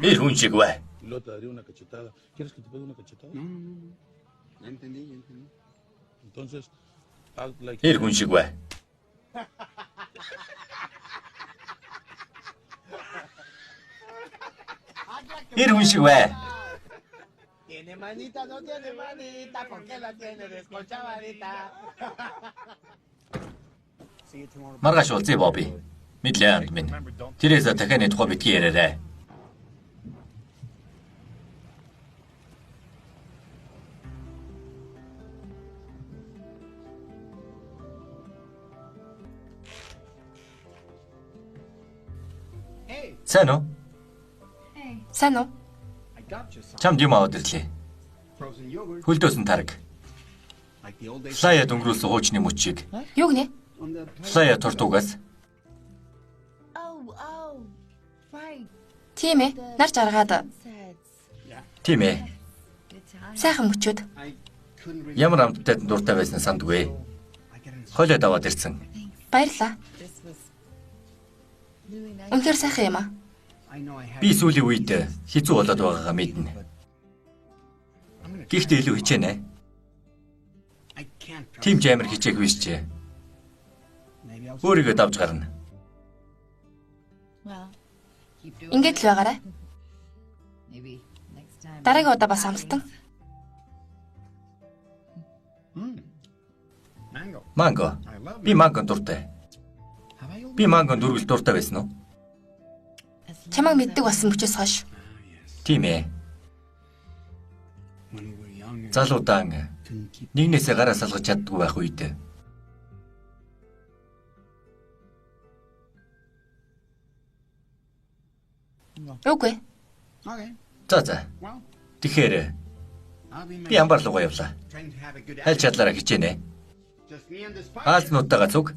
Ир хүн шиг бай. Ир хүн шиг бай. Ир хүн шиг бай. Tiene manita, no tiene manita, ¿por qué la tiene desconchavadita? Маргааш уулзъя Бобби. Мэдлээ минь. Тэрээс дахианы тухай битгий яриарай. Сайн уу? Сайн уу? Чамд юм аваад ирлээ. Хөлдөөсөн тараг. Лая дөнгөрүүлсэн хуучны мөчийг. Юу гинэ? Лая тортугаас. Тийм ээ. Нар жаргаад. Тийм ээ. Сайхан мөчөөд. Ямар амттай дуртай байсан сандгүй. Хойлоод аваад ирсэн. Баярлалаа. Үнэхээр сайхан юм аа. Би сүүлийн үед хэцүү болоод байгаагаа мэднэ. Гэхдээ илүү хичээнэ. Тим ч амар хичээх биш. Өөрийгөө давж гарна. Ингээд л байгаарай. Дараагийн удаа бас амлалтан. Манго. Би манго дуртай. Би мангон дөрвөл дуртай байсан уу? Чамайг мэддэг болсон мөчөөс хойш. Тийм ээ. Залуудаан нэгнээсээ гараа салгаж чаддгүй байх үед. Үгүй. За. Тэгэхээр би амбар руу явлаа. Аль чадлаараа хичээнэ. Аазнуудтайгаа зүг.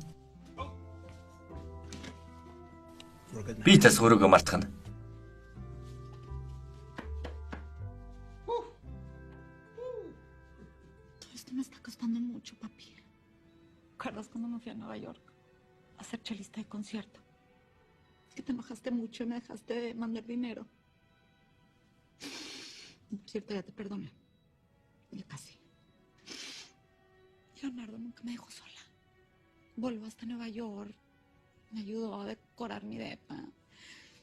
Би тас хөрөөгөө мартахна. Esto me está costando mucho, papi. ¿Recuerdas cuando me fui a Nueva York a ser chelista de concierto? Es que te enojaste mucho y me dejaste mandar dinero. Por cierto, ya te perdoné. Ya casi. Leonardo nunca me dejó sola. Volvió hasta Nueva York. Me ayudó a decorar mi depa.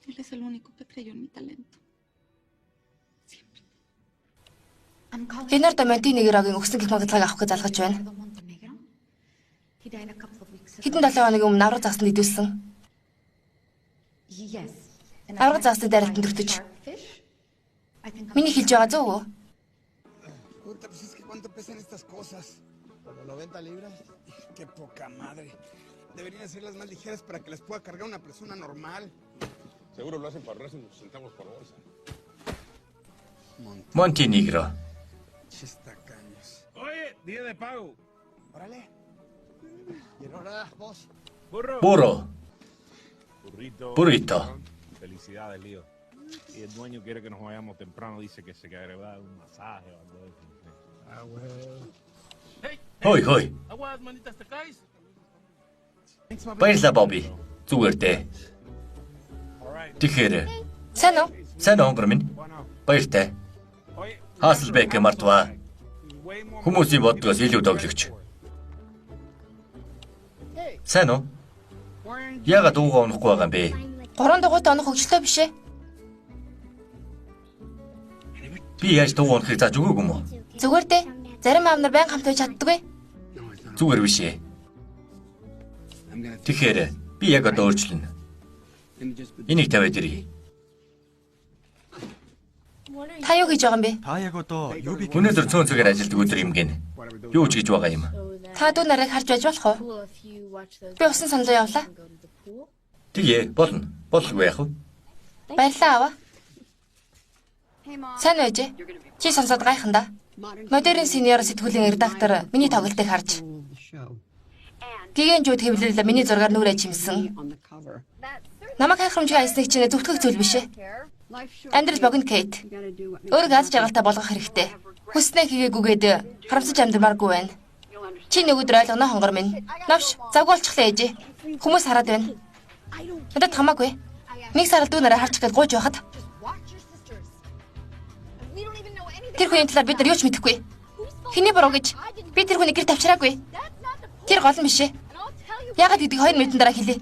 Él es el único que creyó en mi talento. Siempre. Leonardo Montenegroгийн өгсөн гэх магадлагыг авах гэж залгаж байна. Хэдэн 7 хоногийн өмнө авраг загсанд идүүлсэн. Авраг загсны дайралтанд өртөж. Миний хэлж байгаа зөв үү? Puta, pues es que cuánto pesan estas cosas. Como 90 libras. Qué poca madre. Deberían ser las más ligeras para que las pueda cargar una persona normal. Seguro lo hacen para ahorrarse unos centavos por bolsa. Montenegro. Chistacaños. Oye, día de pago. Órale. Y ahora vos. Burro. Burrito. Felicidades, Lío. Y el dueño quiere que nos vayamos temprano. Dice que se quiere dar un masaje o algo de eso. Ah, bueno. Hoi. Aguas, manitas, ¿te caes? Баярлалаа Бобби. Зүгээр дээ. Тэгэхээр Сайн уу? сайн онгор минь. Баяртай. Хаслбек мартва. Хүмүүсийн бодгоос илүү доглогч. Сайн уу? Яагаад дуугаа унахгүй байгаа юм бэ? 3 дугуйтай онох хөгжлөө биш ээ. Би яаж дуугаа унахыг зааж өгөөгүй юм уу? Зүгээр дээ. Зарим аав нар байнга хамт байж чаддаггүй. Зүгээр биш ээ. Тэгэхээр би яг одоо өөрчлөнө. Энийг тавиад ирье. Та юу хийж байгаа юм бэ? Та яг одоо юу би Өнөөдөр цөөн цагаар ажилладаг өдөр юм гин. Юу ч гэж байгаа юм. Та дүү нарыг харж байж болох уу? Би усан саналуу явлаа. Тэгээ, болно. Болохгүй яах вэ? Баярлалаа аваа. Сайн байж. Чи сонсоод гайхандаа. Модерн сениор сэтгүүлийн редактор миний тоглолтыг харж. Гэгэн жууд хэвлэлээ миний зургаар нүрээ чимсэн. Намайг хайхрамж хайсныг чинь зүтгэх зүйл биш ээ. Амьдрал богино Кейт. Өөрийгөө аз жаргалтай болгох хэрэгтэй. Хүснээ хийгээгүйгээд харамсаж амьдрмааргүй байна. Чи нэг өдөр ойлгоно хонгор минь. Навш, завгүй болчихлоо ээжээ. Хүмүүс хараад байна. Надад хамаагүй. Нэг сар дүү нараа харчих гээд гууж байхад. Тэр хүний талаар бид нар юу ч мэдэхгүй. Хэний буруу гэж би тэр хүнийг гэр тавьчраагүй. Тэр гол нь биш ээ. Яагаад гэдгийг 2 минутын дараа хэлье.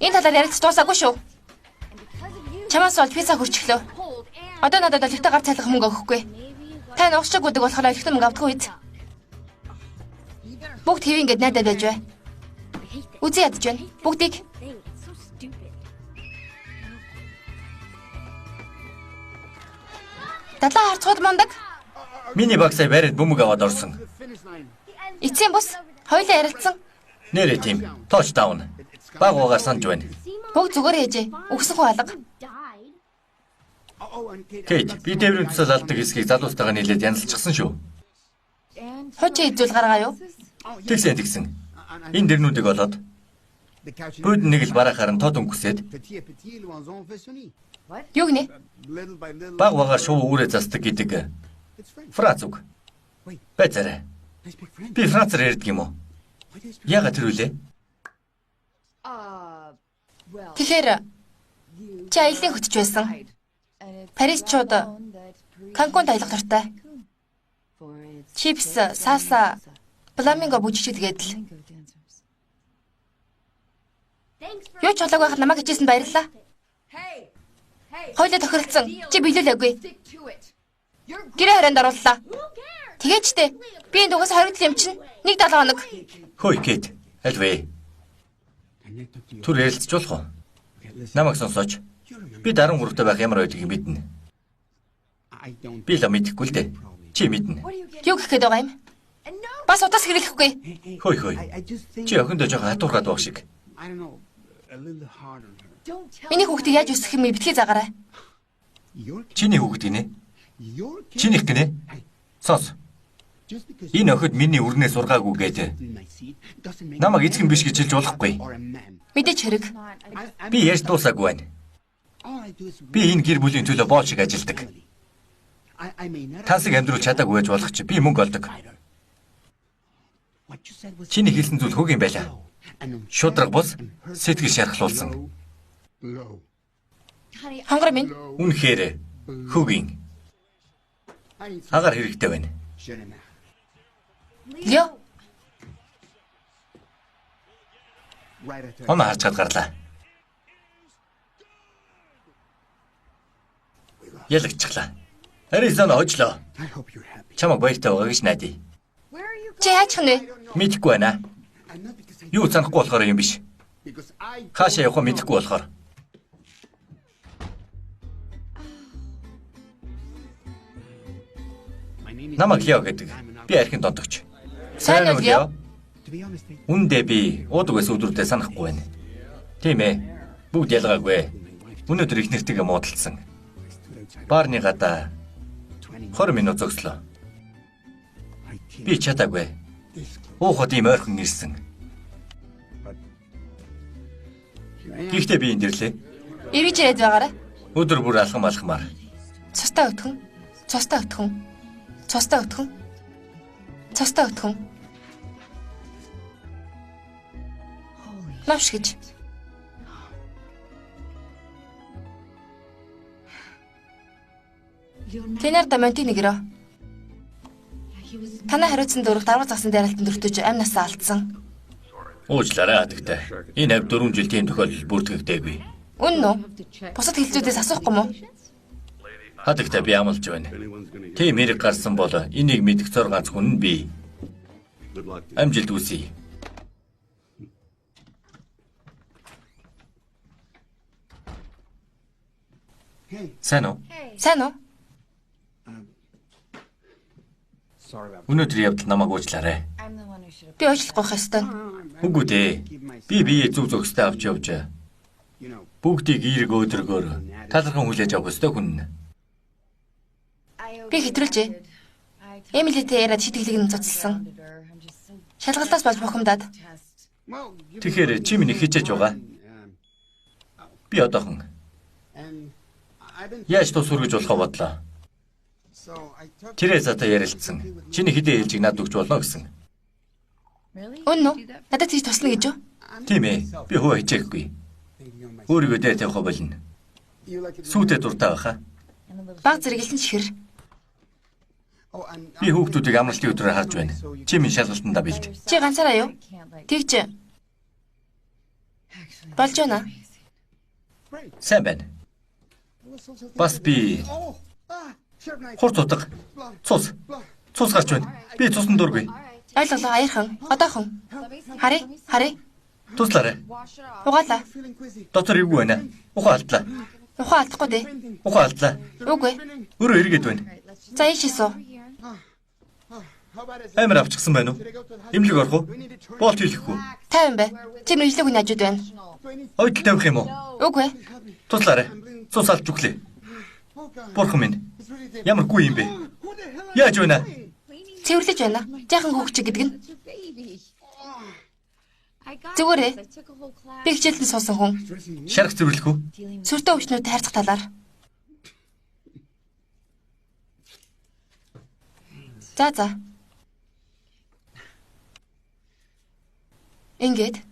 Энэ талаар ярих дуусаагүй шүү. Чамаас бол пицца хөрчлөө. Одоо надад олигтой гар цайлах мөнгө өгөхгүй. Та нугсчаг үдэг болохоор олигтой мөнгө авдаггүй үед. Бүгд хэвэн гээд найдаад байж бай. Үзээ ядж байна. Бүгдийг. Далаа харцууд мундаг. Миний багсаа бариад бөмбөг аваад орсон. Эцсийн бус хоёулаа ярилцсан. Нэрээ тийм. Тооч даун. Баг угаар санаж байна. Бүгд зүгээр ээжээ. Өгсөн хүн алга. Кейт, би тээврийн тусал алдаг хэсгийг залуустайгаа нийлээд янзалчихсан шүү. Хожи хэзүүл гаргаа юу? Тэгсэн. Энэ дэрнүүдийг олоод Бүгд нэг л барахаар нь тод өнгөсөд Юу гинэ? баг багаар шуу үүрээ засдаг гэдэг Франц үг. Бэцэрэ. Би Францаар ярьдаг юм уу? Яагаад тэр үлээ? Тэгэхээр чи аялын хөтж байсан. Парисчууд Канкунд аялах дуртай. Чипс, саса, фламинго бүжигчээд тэгээд л. Юу ч болоог байхад намайг хичээсэнд баярлалаа. Хойлоо тохиролцсон. Чи биелүүлээгүй. Гэрээ харанд орууллаа. Тэгээд ч дээ. Би энэ дугаас 20 жил юм чинь 1-7 хоног. Хөөе Кэт. Аль вэ? Түр ярилцж болох уу? Намайг сонсооч. Би 13-тай байх ямар байдгийг мэднэ. Би л мэдэхгүй л дээ. Чи мэднэ. Юу гэх гээд байгаа юм? Бас удаас хэрэглэхгүй. Хөөе. Чи охиндоо жоохон хатуураад байх шиг. Миний хүүхдийг яаж өсгөх юм битгий загаарай. Чиний хүүхд гинэ? Чинийх гинэ? Сонс. Энэ охид миний үрнээ сургаагүй гэдэг. Намайг эзэн биш гэж хэлж болохгүй. Мэдээч хэрэг. Би яаж дуусаагүй байна. Би энэ гэр бүлийн төлөө боол шиг ажилдаг. Тасыг амьдруул чадаагүй байж болох чи би мөнгө олдог. Чиний хэлсэн зүйл хөг юм байлаа. Шудраг бус сэтгэл шархлуулсан. Хонгор минь. Үнэхээр хөгийн. Агаар хэрэгтэй байна. Лё. Оноо харж гад гарлаа. Ялагчлаа. Аризона хожлоо. Чамаг баяртай байгаа гэж найдаа. Чи яаж хэнэ? Мэдхгүй байна. Юу санахгүй болохоор юм биш. Хаашаа явах мэдэхгүй болохоор. Намайг Лео гэдэг. Би архин донтогч. Сайн уу Лео? Үндэ би уудаг байсан өдрүүдэд санахгүй байна. Тийм ээ. Бүгд ялгаагүй. Өнөөдөр их нэртэйгээ муудалцсан. Баарны гадаа 20 минут зогслоо. Би чадаагүй. Уухад ийм ойрхон ирсэн. Гэхдээ би энэ дэрлээ. Ирж ирээд байгаарай. Өдөр бүр алхамаар. Цустай өтгөн. Цустай өтгөн. Цустай өтгөн. Цустай өтгөн. Навш гэж. Тэнэр дамонти нэгрөө. Танай хариуцсан дөрөв дарга загсан дайралтанд өртөж амь насаа алдсан. Уучлаарай хадагтай. Энэ авь 4 жил тийм тохиолдол бүртгэгдээгүй. Үнэн үү? Бусад хэлцүүдээс асуухгүй мó? Хадагтай би амлаж байна. Тийм хэрэг гарсан бол энийг мэдэх зор ганц хүн нь би. Амжилт хүсье. Сайн уу? Сайн уу? Өнөөдөр явдал намайг уучлаарай. Би уучлахгүй байх ёстой. Үгүй дээ. Би бие зүг зөгстэй авч явж бүгдийг эерэг өдрөгөөр талархан хүлээж авах ёстой хүн. Би хэтрүүлжээ. Эмилитэй яриад шитгэлийг нь цуцлсан. Шалгалтаас болж бухимдаад. Тэгэхээр чи миний хичээж байгаа. Би одоохон яаж тус хүргэж болохоо бодлоо. Терезатай ярилцсан. Чиний хэдийн ээлжийг надад өгч болно гэсэн. Үнэн үү? Надад тийж туслана гэж юу? Тийм ээ. Би хөө хичээхгүй. Өөрийгөө дээд явах болно. Сүйдээ дуртай байхаа. Баг зэрэглэн чихэр. Би хүүхдүүдийг амралтын өдрөөр харж байна. Чи минь шалгалтандаа бэлд. Чи ганцаараа юу? Тэгж болж байна. Сайн байна. Бас би хурц утга. Цус гарч байна. Би цусны дургүй. Ойлголоо аяархан. Одоохон. Харъя. Туслаарай. Угаалаа. Доктор юу байна? Ухаан алдлаа. Ухаан алдахгүй дээ. Ухаан алдлаа. Үгүй. Өөрөө эргээд байна. За ийшээсөө. Амар авчихсан байна уу? Имлэг орох уу? Боолт хийх үү? Тайван бай. Чи мэдлэг үний хажууд байна. Ойдл тавих юм уу? Үгүй. Туслаарай. Цус алж өглөө. Бурхан минь. Ямар гүй юм бэ? Яаж байна? Цэвэрлэж байна. Жаахан хүүхчиг гэдэг нь. Зүгээрээ. Би хичээлд суусан хүн. Шарх зөвлөх үү? Сүртэй өвчнүүд хайрцах талаар. За. Ингээд.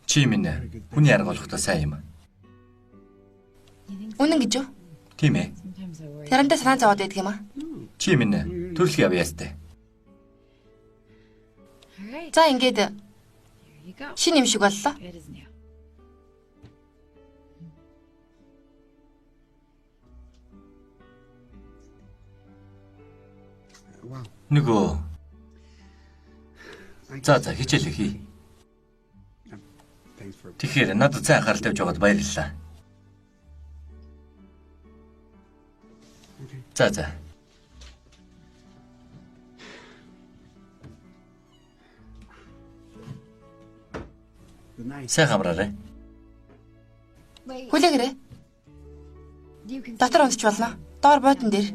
Чи минь хүний арга болохтой сайн юм. Үнэн гэж юу? Тийм ээ. Заримдаа санаа зовоод байдаг юм аа. Чи минь төрөлх явъяастай. За ингээд шинэ юм шиг боллоо. Нөгөө. За хичээлээ хий. Тэгэхээр надад сайн анхаарал тавьж байгаад баярлалаа. За. Сайн хамраарай. Хүлээгээрэй. Дотор унтч болно. Доор бойтон дээр.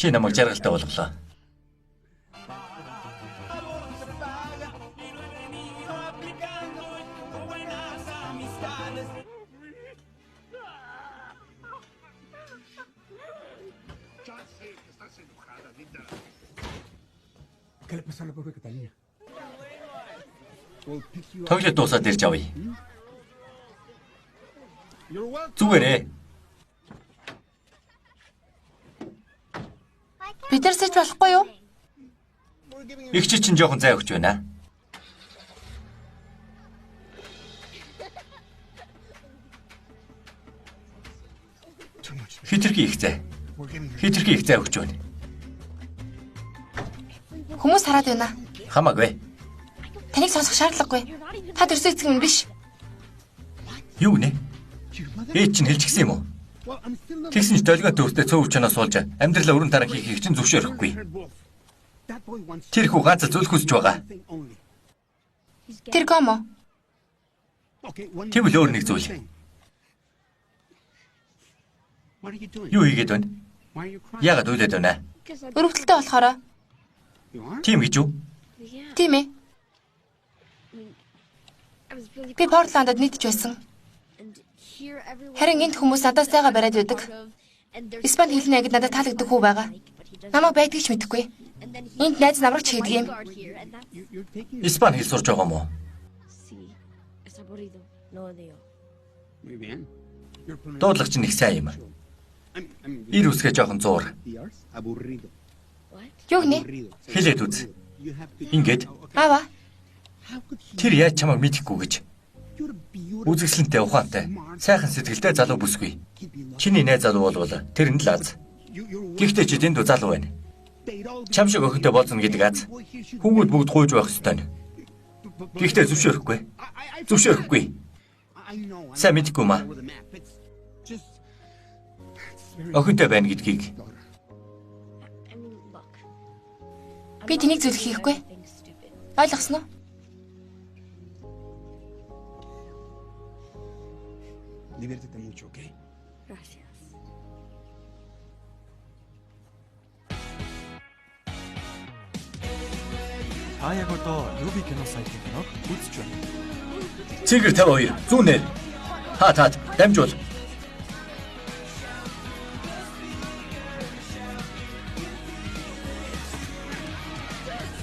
Чи намайг жаргалтай болголоо. Тоглож дуусаад ирж авъя. Зүгээрээ. Бид нар сэж болохгүй юу? Их чи чинь жоохон зай өгч байна. Хитрхи их зай өгч байна. Хүмүүс хараад байна. Хамаагүй. Таныг сонсох шаардлагагүй. Та төрсөн эцэг минь биш. Юу нэ? Ээж чинь хэлчихсэн юм уу? Тэгсэн ч долгион төвхтө цөв өвчнөөс суулж амьдралаа өрн тарах хийхийг чинь зөвшөөрөхгүй. Тэр хүү ганц зөвлөх хүсэж байгаа. Тэр гомо. Тэгвэл өөр нэг зүйл. Юу хийгээд байна? Яагаад үйлээд байна? Өрөвдөлтөй болохоор. Тийм гэж юу? Тийм ээ. Би Портландд нийтж байсан. Харин энд хүмүүс надаас зайгаа бариад байдаг. Испани хэлнэ гэд надад таалагддаг хүү байгаа. Намайг байдгийг ч мэдэхгүй. Энд найз намрагч хийдэг юм. Испани хэл сурч байгаа юм уу? Дуудлагч нь их сайн юм. Ир үсгээ жоохон зуур. Юу гэнэ? Хэлээд үз. Ингээд. Аава. Тэр яаж чамайг мэдэхгүй гэж. Үзэсгэлэнтэй ухаантай, сайхан сэтгэлтэй залуу бүсгүй. Чиний найз залуу болвол тэр нь л аз. Гэхдээ чи дэндүү залуу байна. Чам шиг охинтой болсон гэдэг аз. Хүүгүүд бүгд гуйж байх ёстой. Гэхдээ зөвшөөрөхгүй. Сайн мэдэхгүй маа. Охинтой байна гэдгийг. Би тэнийг зөвлөх хийхгүй. Ойлгосноо? Diviértete mucho, ¿ok? Gracias. Та яг одоо UB кино сайтын киног үзэж байна. Цэгэр 52 зүүнээр. Хаад дамжуул.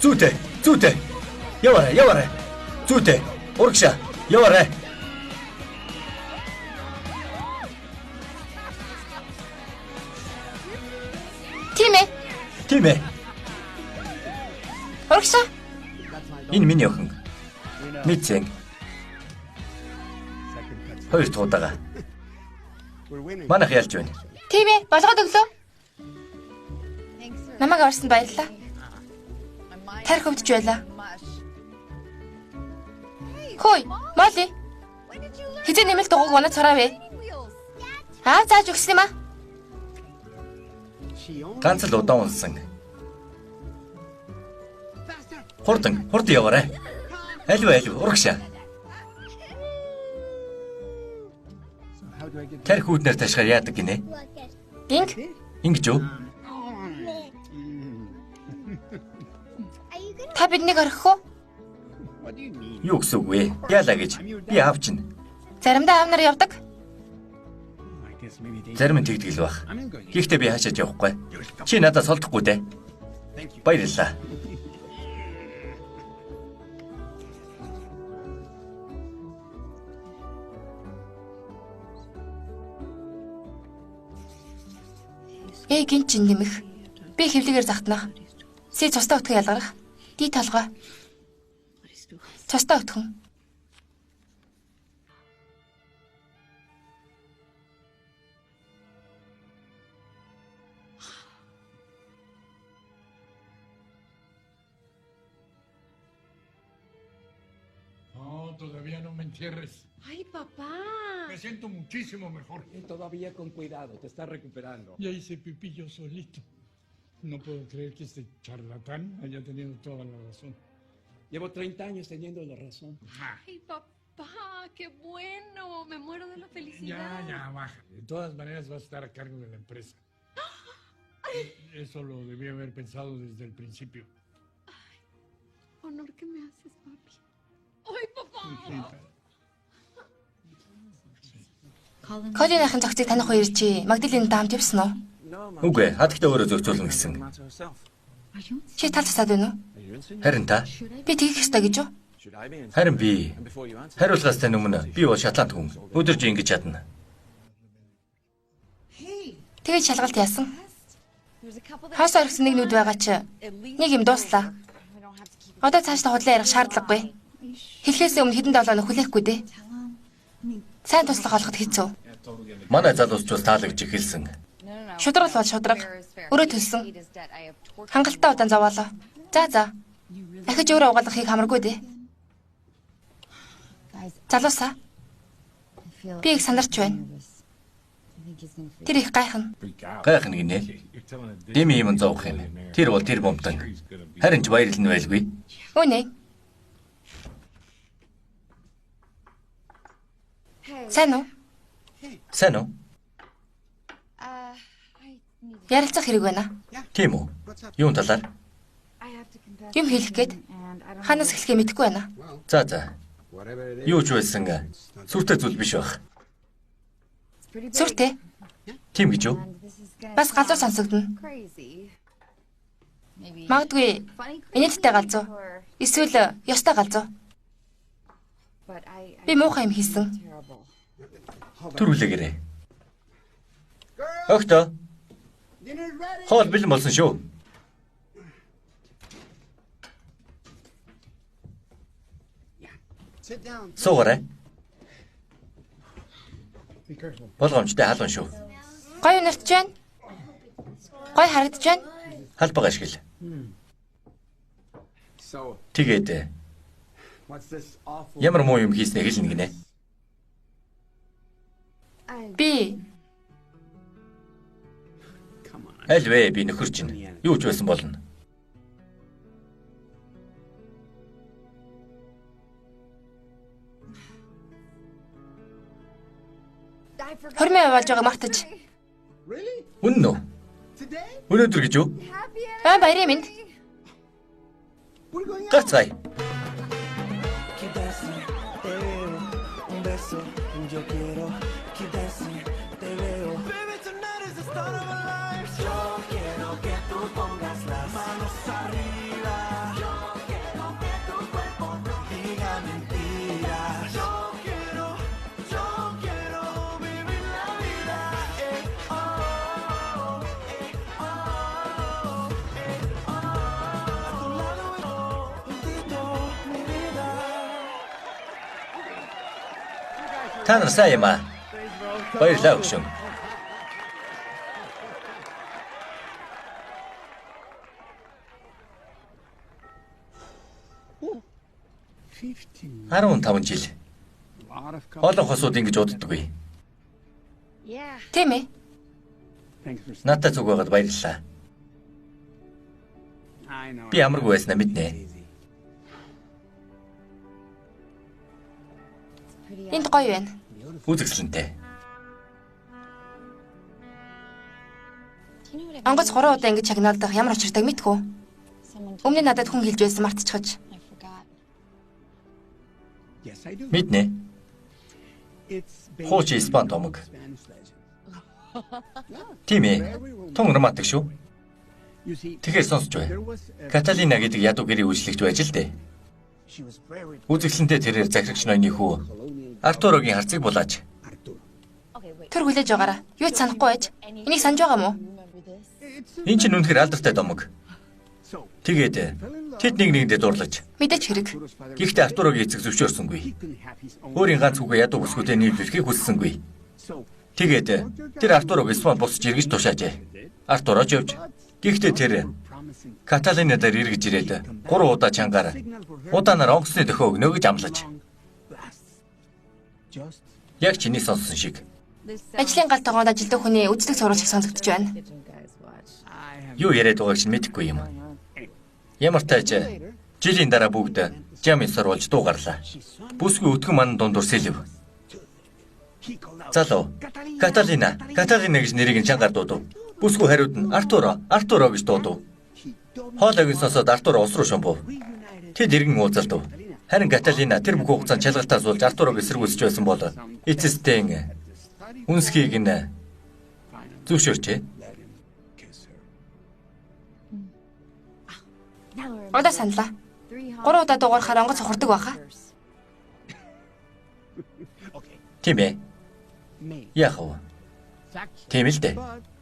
Зүүтэй. Яваарай. Зүүтэй. Урагшаа. Яваарай. Тийм ээ. Урагшаа. Энэ миний охин. Мэдсэн. Хоёр туудаага. Манайх ялж байна. Тийм ээ, болгоод өглөө. Намайг аварсанд баярлалаа. Тарих өвдөж байлаа. Хөөе, Молли. Хизээ нэмэлт дугуйг унаад цараавэ. Зааж өгсөн юм аа. Ганц л удаан унсан. Хурдан яваарай. Алив урагшаа. Тэр хүүтнэр ташгаар яадаг гинэ? Инг Ингэж юу? та биднийг орхих уу? Юу гэсэн үг вэ? Яалаа гэж. Би аав чинь. Заримдаа аав нар явдаг. Зарим нь тэгдэг л байх. Гэхдээ би хаашаач явахгүй. Чи надад солдохгүй дээ. Баярлалаа. Гин чин нэмэх. Би хэвлэгээр захтнах. Си цустай өтгөн ялгарах. Ди толгой. Цустай өтгөн. No, todavía no me entierres. Ay, papá. Me siento muchísimo mejor. Todavía con cuidado, te estás recuperando. Ya hice pipí yo solito. No puedo creer que este charlatán haya tenido toda la razón. Llevo 30 años teniendo la razón. Ay, papá, qué bueno. Me muero de la felicidad. Ya, baja. De todas maneras vas a estar a cargo de la empresa. Eso lo debí haber pensado desde el principio. Honor que me haces, papi. Ay, papá. Колинийхэн зохицыг таних хоёр чи Магдалины даамт явсан уу? Үгүй, хатагтаа өөрөө зохицуулна гэсэн. Чи тал тусаад байна уу? Харин та? Би тэгэх ёстой гэж юу? Харин би. Хариулгаас тань өмнө би бол шатлаанд хүн. Өдөрж ингэж чадна. Тэгээд шалгалт яасан. Хаас орхисон нэг нүд байгаа чи нэг юм дууслаа. Одоо цаашдаа худлаа ярих шаардлагагүй. Хэлхээс өмнө хэдэн долоо хүлээхгүй дээ. Сайн туслах олоход хэцүү. Манай залуус ч бас таалагдж эхэлсэн. Шудрал бол шудраг. Өрөө төлсөн. Хангалттай удаан зовоолоо. За. Ахиж өөрөө угаалгахыг хамаргүй дээ. Залуусаа. Би их санарч байна. Тэр их гайхна. Гайхна гинэ. Дэми юм зовх юм. Тэр бол тэр бомтан. Харин ч баярлна байлгүй. Үнэ. Сайн уу? Сайн уу? Ярилцах хэрэг байна. Тийм үү? Юун талаар? Юм хэлэх гээд ханаас эхлэхээ мэдэхгүй байна. За. Юу ч байсан сүртэй зүйл биш байх. Сүртэй? Тийм гэж юу? Бас галзуу сонсогдно. Магадгүй инээдтэй галзуу. Эсвэл ёстой галзуу. Би муухай юм хийсэн. Төрүүлэгээрэй. Өгтөө. Хоол бэлэн болсон шүү. Суугаарай. Болгоомжтой халуун шүү. Гой өнөртж байна. Гой харагдаж байна. Халбага ашигла. Тэгээд ямар муу юм хийснэ хэлнэ гинэ. Би Аль вэ би нөхөр чинь. Юу ч байсан болно. хормын яваалж байгааг мартаж. Үнэн үү? Өнөөдөр гэж юу? Баярын мэнд. Гарцгаая. Та нар сайн юм аа. Баярлалаа өгшөн. Арван 5 жил. Олон хосууд ингэж уддаггүй. Тийм ээ. Надад зүг байгаад баярлалаа. Би амаргүй байснаа мэднэ. Энд гоё байна. Үзэгсэлэнтэй. Онгоц 3 удаа ингэж чагнаалдах ямар очирдаг мэдгүй. Өмнө нь надад хүн хэлж байсан мартчихаж. Yes, I do. Мэднэ. It's Хууч Испани томог. Тийм ээ. Тун романтик шүү. You see, Тэгэхээр сонсч бай. there was a, Каталина гэдэг ядуу гэрийн үйлчлэгч байж л дээ. she was very Үзэсгэлэнтэй тэрээр захирагч ноёны хүү Артурогийн харцыг булааж. Arturo. Тэр хүлээж байгаараа. Юу ч санахгүй байж. Энийг санаж байгаа мó? Энд чинь үнэхээр алдартай домог. So, Тэгээд тэд нэг нэгэндээ дурлаж. Мэдээч хэрэг. Гэхдээ Артурогийн эцэг зөвшөөрсөнгүй. he couldn't have his own. Өөрийн ганц хүүгээ ядуу бүсгүүтэй нийлүүлэхийг хүссэнгүй. So, Тэгээд тэр Артурог Испани босч иргэж тушаажээ. Артуроч явж. Гэхдээ тэр promising Каталина дээр эргэж ирээд 3 удаа чангаар удаанаар онгоцны дөхөө өгнө гэж амлаж. blasts. Just Яг чиний сонссон шиг. Ажлын гал тогоонд ажилддаг хүний үзлэг сурвалж сонсогдож байна. Юу яриад байгааг чинь мэдэхгүй юм. Ямар тааж жилийн дараа бүгд жамын сурвалж дуу гарлаа. Бүсгүй өтгөн ман дундуур сэлв. he called out. Залуу. Каталина гэж нэрийг нь чангаар дуудав. Бүсгүй хариуд нь Артуро гэж дуудав. He doubled Хоолойг сонсоод Артуро ус руу шумбав. reunited. Тэд иргэн уулзалдав. Харин Каталина тэр бүх хугацаанд чалгалтаас болж Артурог эсэргүүцэж байсан бол эцэстэн үнсхийг нь зөвшөөрчээ. Let him kiss her. Удаа саналаа. 3 удаа дуурахаар онгоц хурдаг байхаа. Okay. Тийм ээ. May. Яах вэ? Тийм л дээ.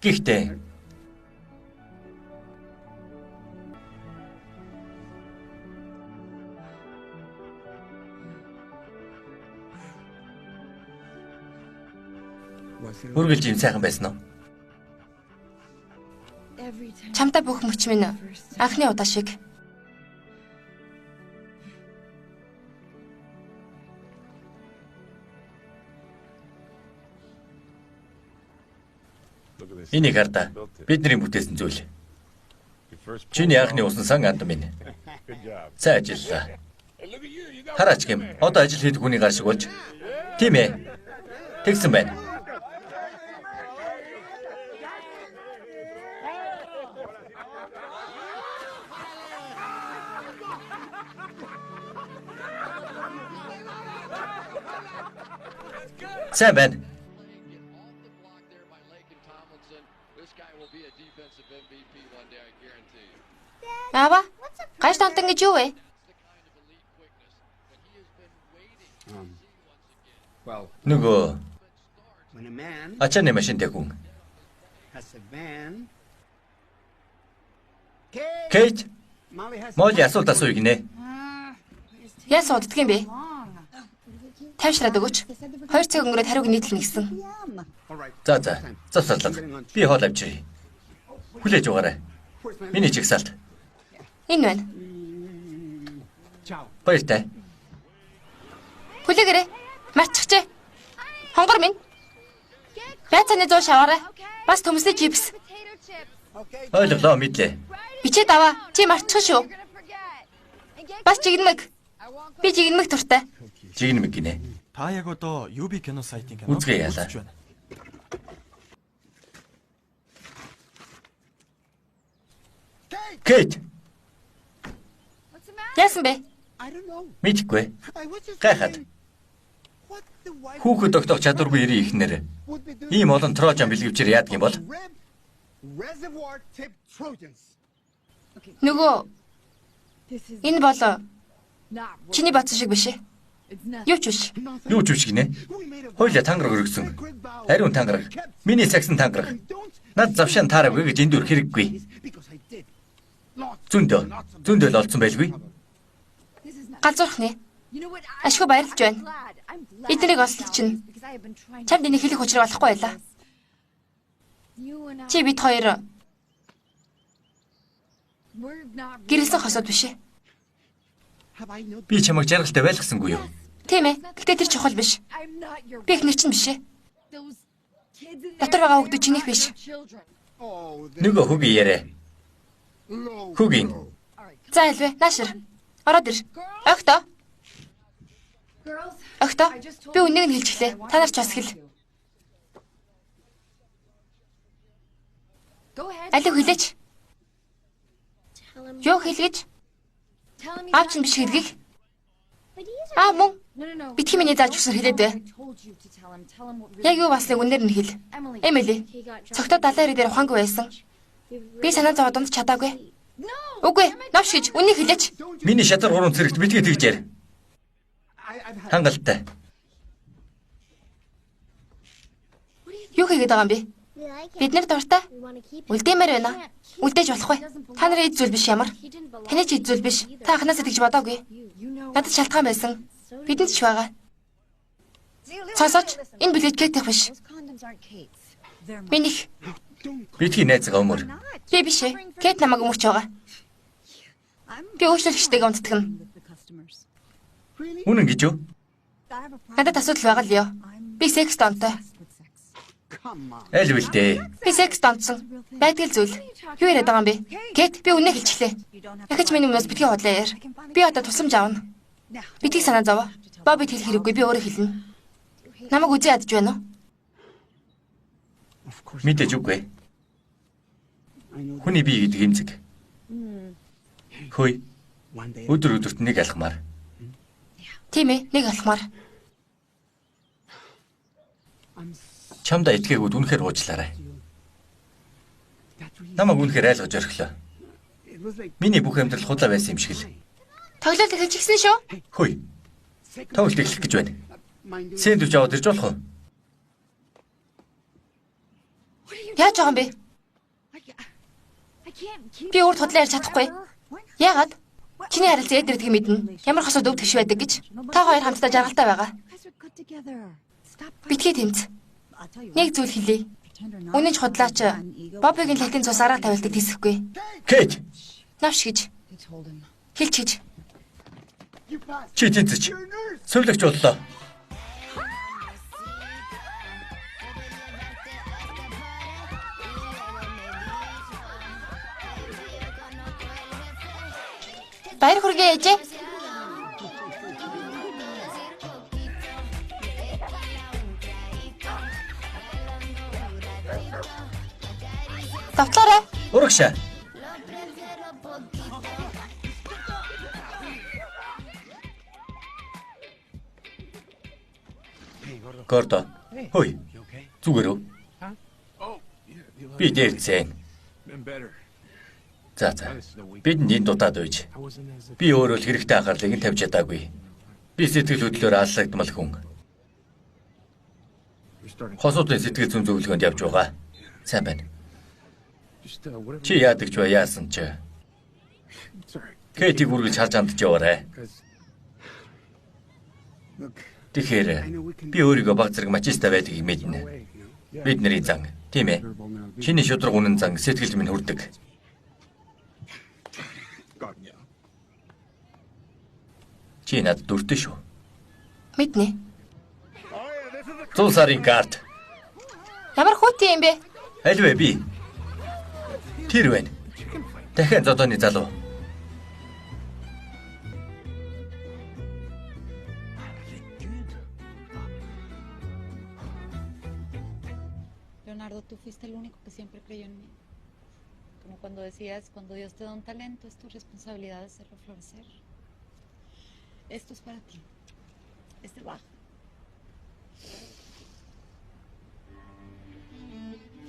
Гэхдээ Was it үргэлж юм сайхан байсан уу? Чамтай бүх мөч минь анхны удаа шиг. Энийг хардаа. Бидний бүтээсэн зүйл. Чиний анхны усан сан анд минь. Сайн ажиллаа. Хараач гэм. Одоо ажил хийдэг хүний гар шиг болж. Тийм ээ. Тэгсэн байна. Сайн байна. Аава, гаш тантан гэж юу вэ? Well, Нөгөө when a man ачааны машинтай хүн. has a van. Кейт, Molly has Молли асуулт асууя гинэ. Яа сууддаг юм бэ? Тайвшраад өгөөч. 2 цаг өнгөрөөд хариуг нийтлэнэ гэсэн. All right. За. Завсарлага. Би хоол авчиръя. Хүлээж угаарай. Where's my Миний чигсаалт. Энэ байна. Ciao. Баяртай. Хүлээгээрэй. Марчихжээ. Хонгор минь. Байцааны 100 шаваарай. Бас төмөсний чипс. Okay. Ойлголоо мэдлээ. Бичээд аваа. Чи марчих шүү. Бас жигнэмэг. Би жигнэмэг туртай. Жигнэмэг гинэ. Та яг одоо UB кино сайтын кино Үзгээ яалаа. үзэж байна. Кейт, Яасан бэ? I don't know. мэдхгүй. I was just Гайхаад. wondering what the wife Хүүхэд тогтоох чадваргүй ирээ ихнэр. would be doing. Ийм олон Трожан бэлгэвчээр яадаг юм бол? Reservoir tip Trojans. Нөгөө энэ бол Not чиний бодсон шиг биш ээ. it's not. Юу ч биш. Юу ч биш гинэ. We made a Хойло тангараг өргөсөн. sacred vow. Ариун тангараг. Миний сагсан тангараг. And don't Над завшаан таараагүй гэж энд дөр хэрэггүй. because I did. Lots. Зөндөө л олцсон байлгүй. Галзуурхны. You know what? Ашгүй баярлж байна. I'm glad. Эднийг олсон чинь Because I have been trying. чамд энийг хэлэх учрыг олохгүй байлаа. You and I. Чи бид хоёр We're not. гэрэлсэн хосоод биш ээ. Have I not? Би чамайг жаргалтай байлгасангүй юу? Тийм ээ. Гэтэ тэр чухал биш. I'm not your. Би их нэр чинь биш ээ. Those kids in Дотор байгаа хүүхдүүд чинийх биш. children. Oh, Нөгөө хөгийн яриа. low. Хөгийн. За хэлвэ. Наашир. Ороод ир. Огтоо. Girls. Огтоо. Би үннийг нь хэлчихлээ. Та нар ч бас хэл. Алив хэлээч. Юу хэлгэж? Аав чинь биш хэлгийх. Аа мөн. Битгий миний зааж өгсөн хэлээд бай. Яг юу басныг үнээр нь хэл. Эмили. Цогтоо далайн хэрэг дээр ухаангүй байсан. Би санаа зовоод дунд чадаагүй. Үгүй, навш гэж үнийг хэлээч. Миний шатар 3 цэрэгт битгий тэгжээр. Хангалттай. Юу хийгээд байгаа юм бэ? Бид нэр дуртай. Үлдээмээр байна. Үлдээж болохгүй. Та нарын эд зүйл биш ямар. Таны ч эд зүйл биш. Та анханасаа тэгж бодоогүй. Надад шалтгаан байсан. Бидэнд ч байгаа. Сонсооч, энэ билет Кейтих биш. Минийх. Битгий найзгаа өмөр. Би биш ээ. Кейт намайг өмөрч байгаа. Би өөрчлөлтчтэйгээ унтдаг нь. Үнэн гэж юу? Надад асуудал байгаа л ёо. Би секс донтой. Аль вэлтэй. Би секс донтсон. Байдгал зүйл. Юу яриад байгаа юм бэ? Кейт, би үнэ хэлчихлээ. Дахиж миний өмнөөс битгий хотлоо яар. Би одоо тусламж аавна. Битгий санаа зов. Боббит хэлэх хэрэггүй. Би өөрөө хэлнэ. Намайг үзээ ядж байна уу? Мэдээж үгүй. Хүний бие гэдэг эмзэг. Хөөе. Өдөр өдөрт нэг алхмаар. Тийм ээ, нэг алхмаар. Чамда итгээгүүд үнэхээр уучлаарай. Намайг үнэхээр айлгаж орхилоо. Миний бүх амьдрал худлаа байсан юм шиг л. Тоглолт эхэлчихсэн шүү. Хөөе. Тоглолт эхлэх гэж байна. Сэндвич аваад ирж болох уу? Яаж байгаа юм бэ? Би урд худлаа ярьж чадахгүй. Яагаад? Чиний харилцаа эдэрдэг мэднэ. Ямар хосод өв төш байдаг гэж. Та хоёр хамтдаа жаргалтай байгаа. Битгий тэмц. Нэг зүйл хэлье. Үнэн ч худлаач Боббигийн латин цус арга тавилтыг тийсэхгүй. Кейт. Навш гэж. Хэлч гэж. Чи тэнцэж. Сувлагч боллоо. Баяр хүргээ ээжээ. Тавтлаарай. Урагшаа. Гордо. Хөөе. Зүгээр үү? Би дээрцэн. За. Бидэнд энэ дутаад үйж. Би өөрөө л хэрэгтэй анхаарлыг нь тавьж чадаагүй. Би сэтгэл хөдлөлөөр аллагдмал хүн. Хосуудын сэтгэл зүйн зөвлөгөөнд явж байгаа. Сайн байна. Чи яадаг ч яасан ч. Кейтиг үргэлж харж амтж яваарай. Тэгэхээр би өөрийгөө баг зэрэг мачиста байдгийг мэднэ. Бидний зан, тийм ээ. Чиний шудраг үнэн зан сэтгэлд минь хүрдэг. Чи надад дүртэй шүү. Мэднэ. 100 сарын карт. Ямар хүүтэй юм бэ? Аль вэ би? Тэр байна. Дахин зодооны залуу. Leonardo, tú fuiste el único que siempre creyó en mí. Como cuando decías, cuando Dios te da un talento, es tu responsabilidad hacerlo florecer. Esto es para ti. Es trabajo.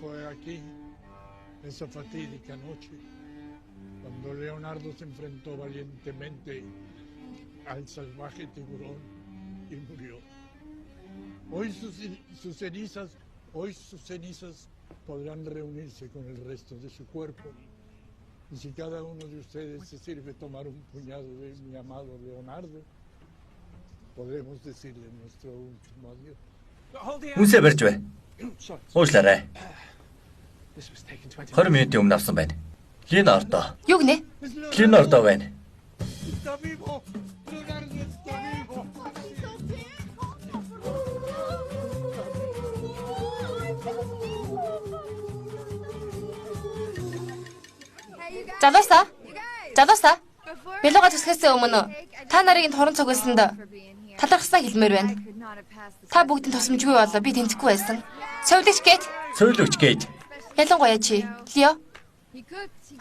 Fue aquí, esa fatídica noche, cuando Leonardo se enfrentó valientemente al salvaje tiburón y murió. Hoy sus cenizas podrán reunirse con el resto de su cuerpo. Y si cada uno de ustedes se sirve tomar un puñado de mi amado Leonardo, podremos decirle nuestro último adiós. Үнсээ барьж бай. Уучлаарай. 20 минутын өмнө авсан байна. Леонардо. Юу гинэ? Леонардо байна. Залуусаа. Бэлугаа төсөхөөс өмнө та нарыг энэ хорон цугласанд талархсаа хэлмээр байна. Та бүгдийн тусламжгүй болоо би тэнцэхгүй байсан. Сувлагч Кейт. Ялангуяа чи Лио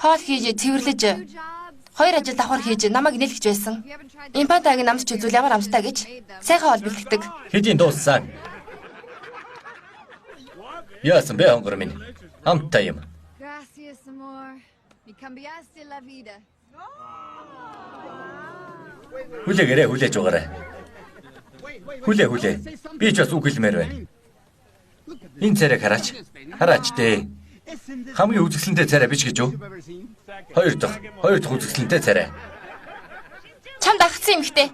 хоол хийж цэвэрлэж 2 ажил давхар хийж намайг нэлгэж байсан. Импантаг намсч үзүүл ямар амттай гэж сайхан хоол бэлтгэдэг. Хэдийн дууссан. Яасан бэ хонгор минь? Амттай юм. Gracias, amor. Mi cambiaste la vida. Хүлээгээрээ хүлээж угаарай. Хүлээ. Би ч бас үг хэлмээр байна. Энэ царайг хараач. Хараач дээ. Хамгийн үзэсгэлэнтэй царай биш гэж юу? Хоёр дахь үзэсгэлэнтэй царай. Чамд агцсан юм ихтэй.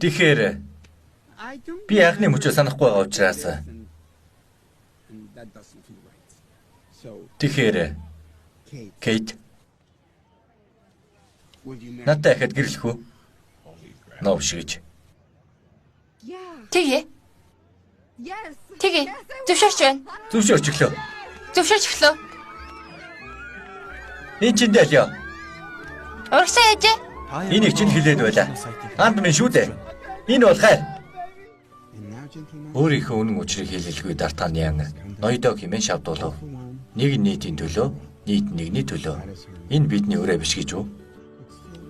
Тэгэхээр би анхны мөчөө санахгүй байгаа учраас тэгэхээр Кейт надтай ихэд гэрлэх үү? Нов шигэж. Тэгээ. Зөвшөөрч байна. Зөвшөөрч өглөө. Зөвшөөрч өглөө. Энэ чинь дэлё. Урагшаа яажээ? Энийг чинь хэлээд байла. Анд минь шүү дээ. Энэ бол хайр. Өөрийнхөө үнэн учрыг хэлэлгүй Д'Артаньян ноёдоо хэмээн шавдуулав. Нэг нийтийн төлөө, нийт нэгний төлөө. Энэ бидний өрөө биш гэж үү?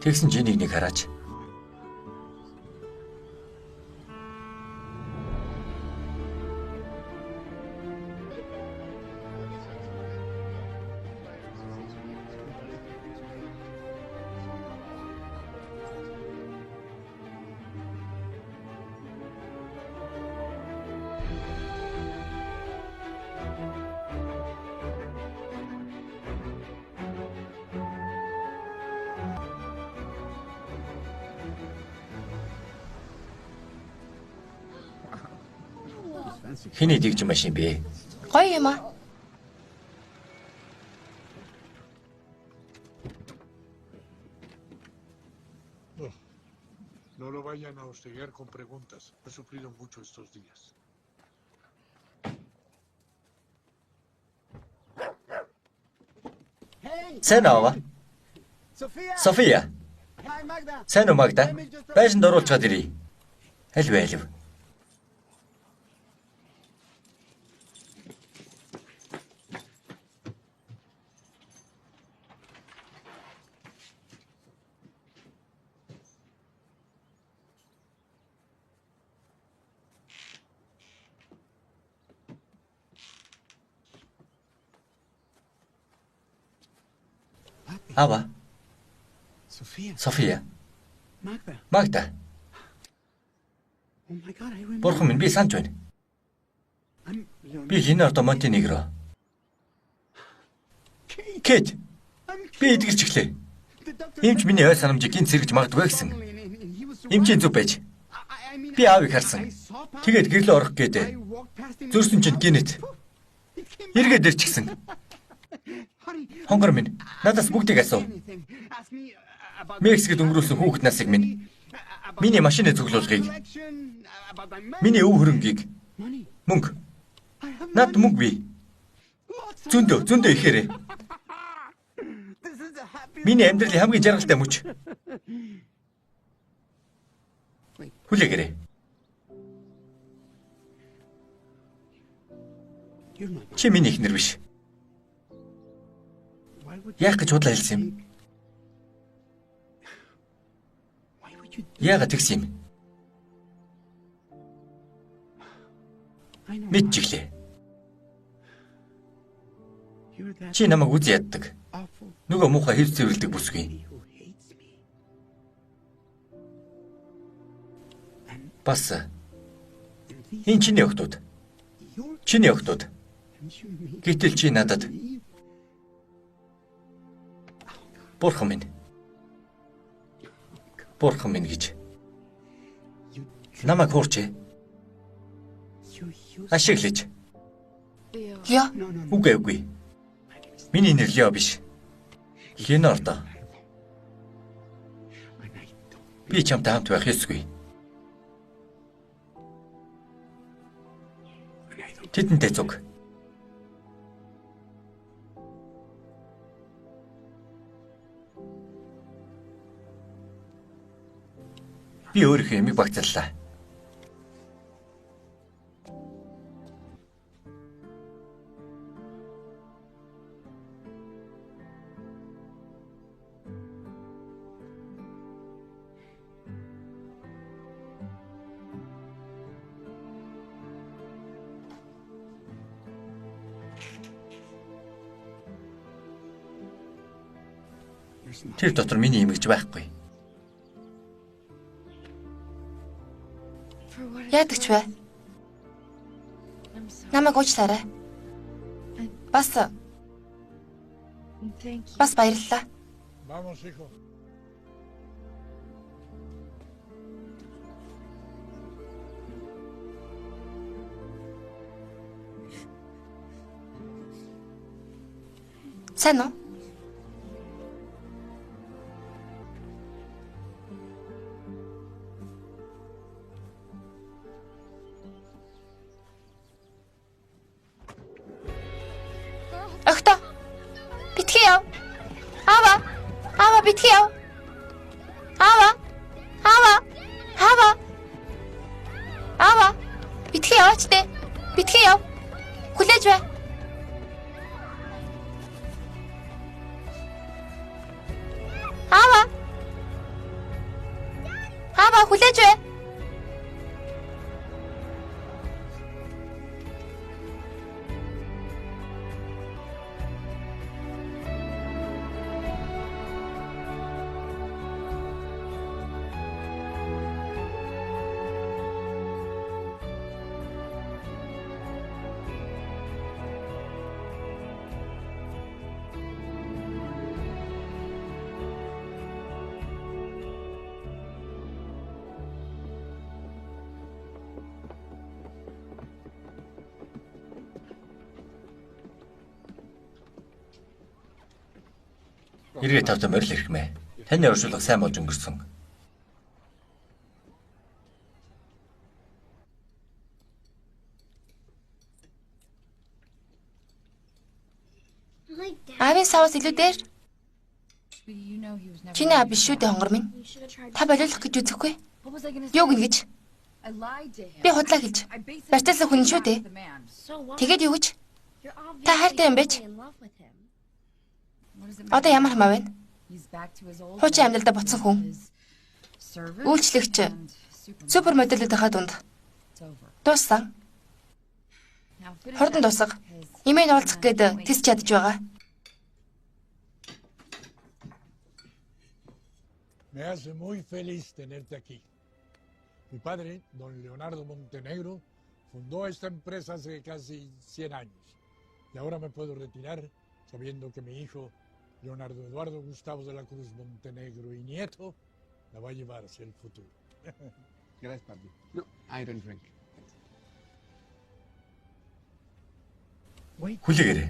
Тэгсэн чи нэг хараач. Хиний дэгж машин бэ? Гоё юм аа. No lo vayan a hostigar con preguntas. He sufrido mucho estos días. Сэнава. София. Сэнэ Магда. Байшинд оруулцгаад ирье. Аль байлв? Ава. София. Магда. Бурхан минь би санаж байна. Би Леонардо Монтенегро. Кейт. Би эдгэрч эхлэе. Эмч миний ой санамжийг гинт сэргэж магадгүй гэсэн. Эмчийн зүв байж. Би аавыг харсан. Тэгээд гэрлөө орох гээдэ. Зүрсэн чинь гинэт. Эргээд ирчихсэн. Хонгор минь надаас бүгдийг асуу. Мексикт өнгөрүүлсэн хүүхэд насыг минь. Миний машины цуглуулгыг. Миний өв хөрөнгийг. Мөнгө. Над мөнгө бий. Зөндөө ихээрээ. Миний амьдралын хамгийн жаргалтай мөч. Хүлээгээрэй. Чи миний эхнэр биш. Яах гэж худлаа хэлсэн юм? Яагаад тэгсэн юм? Мэдчихлээ. Чи намайг үз яддаг. Нөгөө муухай хэв цэвэрлдэг бүсгүй. Бас энэ чиний охтууд. Чиний охтууд. Гэтэл чи надад Бурхан минь гэж намайг хуурч. Ашиглаж. Лио. Үгүй. Миний нэр Лио биш. Леонардо. Би чамтай хамт байх ёсгүй. Тэдэнтэй зүг. Би өөрийнхөө ямиг багцааллаа. Тэр дотор миний имэгч байхгүй. Яадаг ч вэ? Намайг уучлаарай. Бас баярлалаа. Vamos, hijo. Сайн уу? Охто. Битгий яв. Аава битгий яв. Аава. Битгий яваач дээ. Битгий яв. Хүлээж бай. Аава хүлээж бай. Ирээ тавтан морил ирхмээ. Таны оршуулга сайн болж өнгөрсөн. Аавын савс илүү дээр. Чиний аав биш шүү дээ хонгор минь. Та болиулах гэж үзэхгүй. Юу гэнэ гэж? Би худлаа хэлж. Барьцаалсан хүн шүү дээ. Тэгээд юу гэж? Та хайртай юм байж. Одоо ямар хамаа байна? Хуучин амьдралдаа буцсан хүн. Үйлчлэгч супермодельүүдийнхаа дунд. Дууссан. Хурдан дуусга. Имэйн уулзах гээд тэс чадж байгаа. Me hace muy feliz tenerte aquí. Mi padre, don Leonardo Montenegro, fundó esta empresa hace casi 100 años. Y ahora me puedo retirar sabiendo que mi hijo, Leonardo Eduardo Gustavo de la Cruz Montenegro y nieto, la va a llevar hacia el futuro. Gracias, papi. No, I don't drink. Хүлээгээрэй.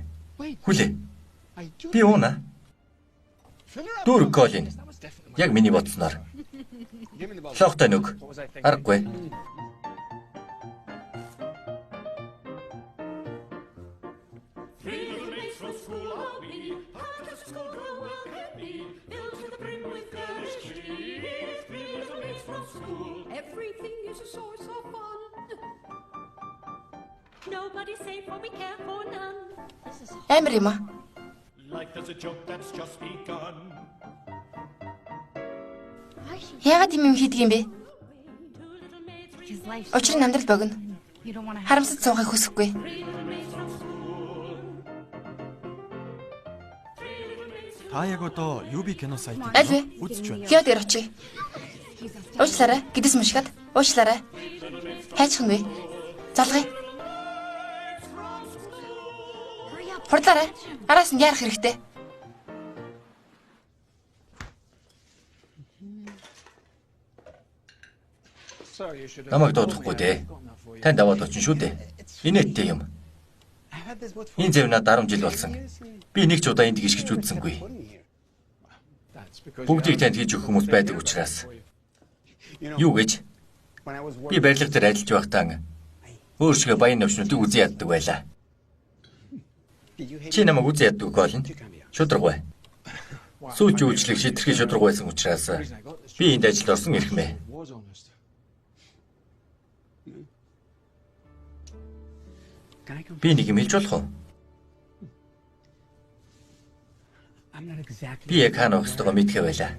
Хүлээ. Би уuna. Дүүрэг голын. Яг миний бодсноор. Лохтой нүг. Аргагүй. Everything is a source of fun. Nobody's safe or we care for none. Амар юм аа. Life is a joke that's just begun. Яагаад юм хийдэг юм бэ? Учир нь амьдрал богино. Харамсаж суухыг хүсэхгүй. Та яг одоо UB кино сайтыг Аль вэ? үзэж байна. Хио дээр очие. Уучлаарай. Гэдэс мушгаад. Уучлаарай. Хайчих нь вэ? Залгая. Хурдлаарай. Араас нь яарах хэрэгтэй. Намайг дуудахгүй дээ. Танд аваад очин шүү дээ. Инээдтэй юм. Энэ зөв надад 10 жил болсон. Би нэг ч удаа энд гიშгэж үзсэнгүй. Бүгдийг танд хийж өгөх хүмүүс байдаг учраас. Юу гэж? Би барилга дээр ажиллаж байхдаа өөрсгөө баян навчнуудыг үзэн яддаг байлаа. Чи намайг үзэн яддаг голно. Шудраг бай. Сүүлч үйлчлэг шитрхий шудраг байсан учраас би энд ажилд орсон ирхмээ. Би нэг юм хэлж болох уу? Би яг хаана өгсдөгөө мэдхээ байлаа.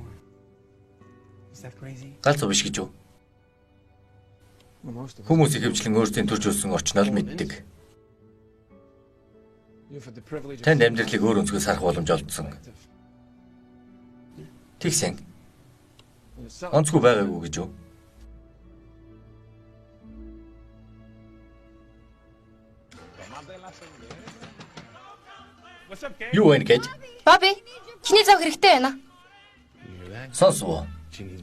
Галзуу биш гэж үү? Хүмүүс ихэвчлэн өөрсдийн төрж өссөн орчноо л мэддэг. Танд амьдралыг өөр өнцгөөс харах боломж олдсон. Тэгсэн. Онцгүй байгаагүй гэж юу? Юу вэ гэж? Баби, чиний зав хэрэгтэй байна. Сонсвоо.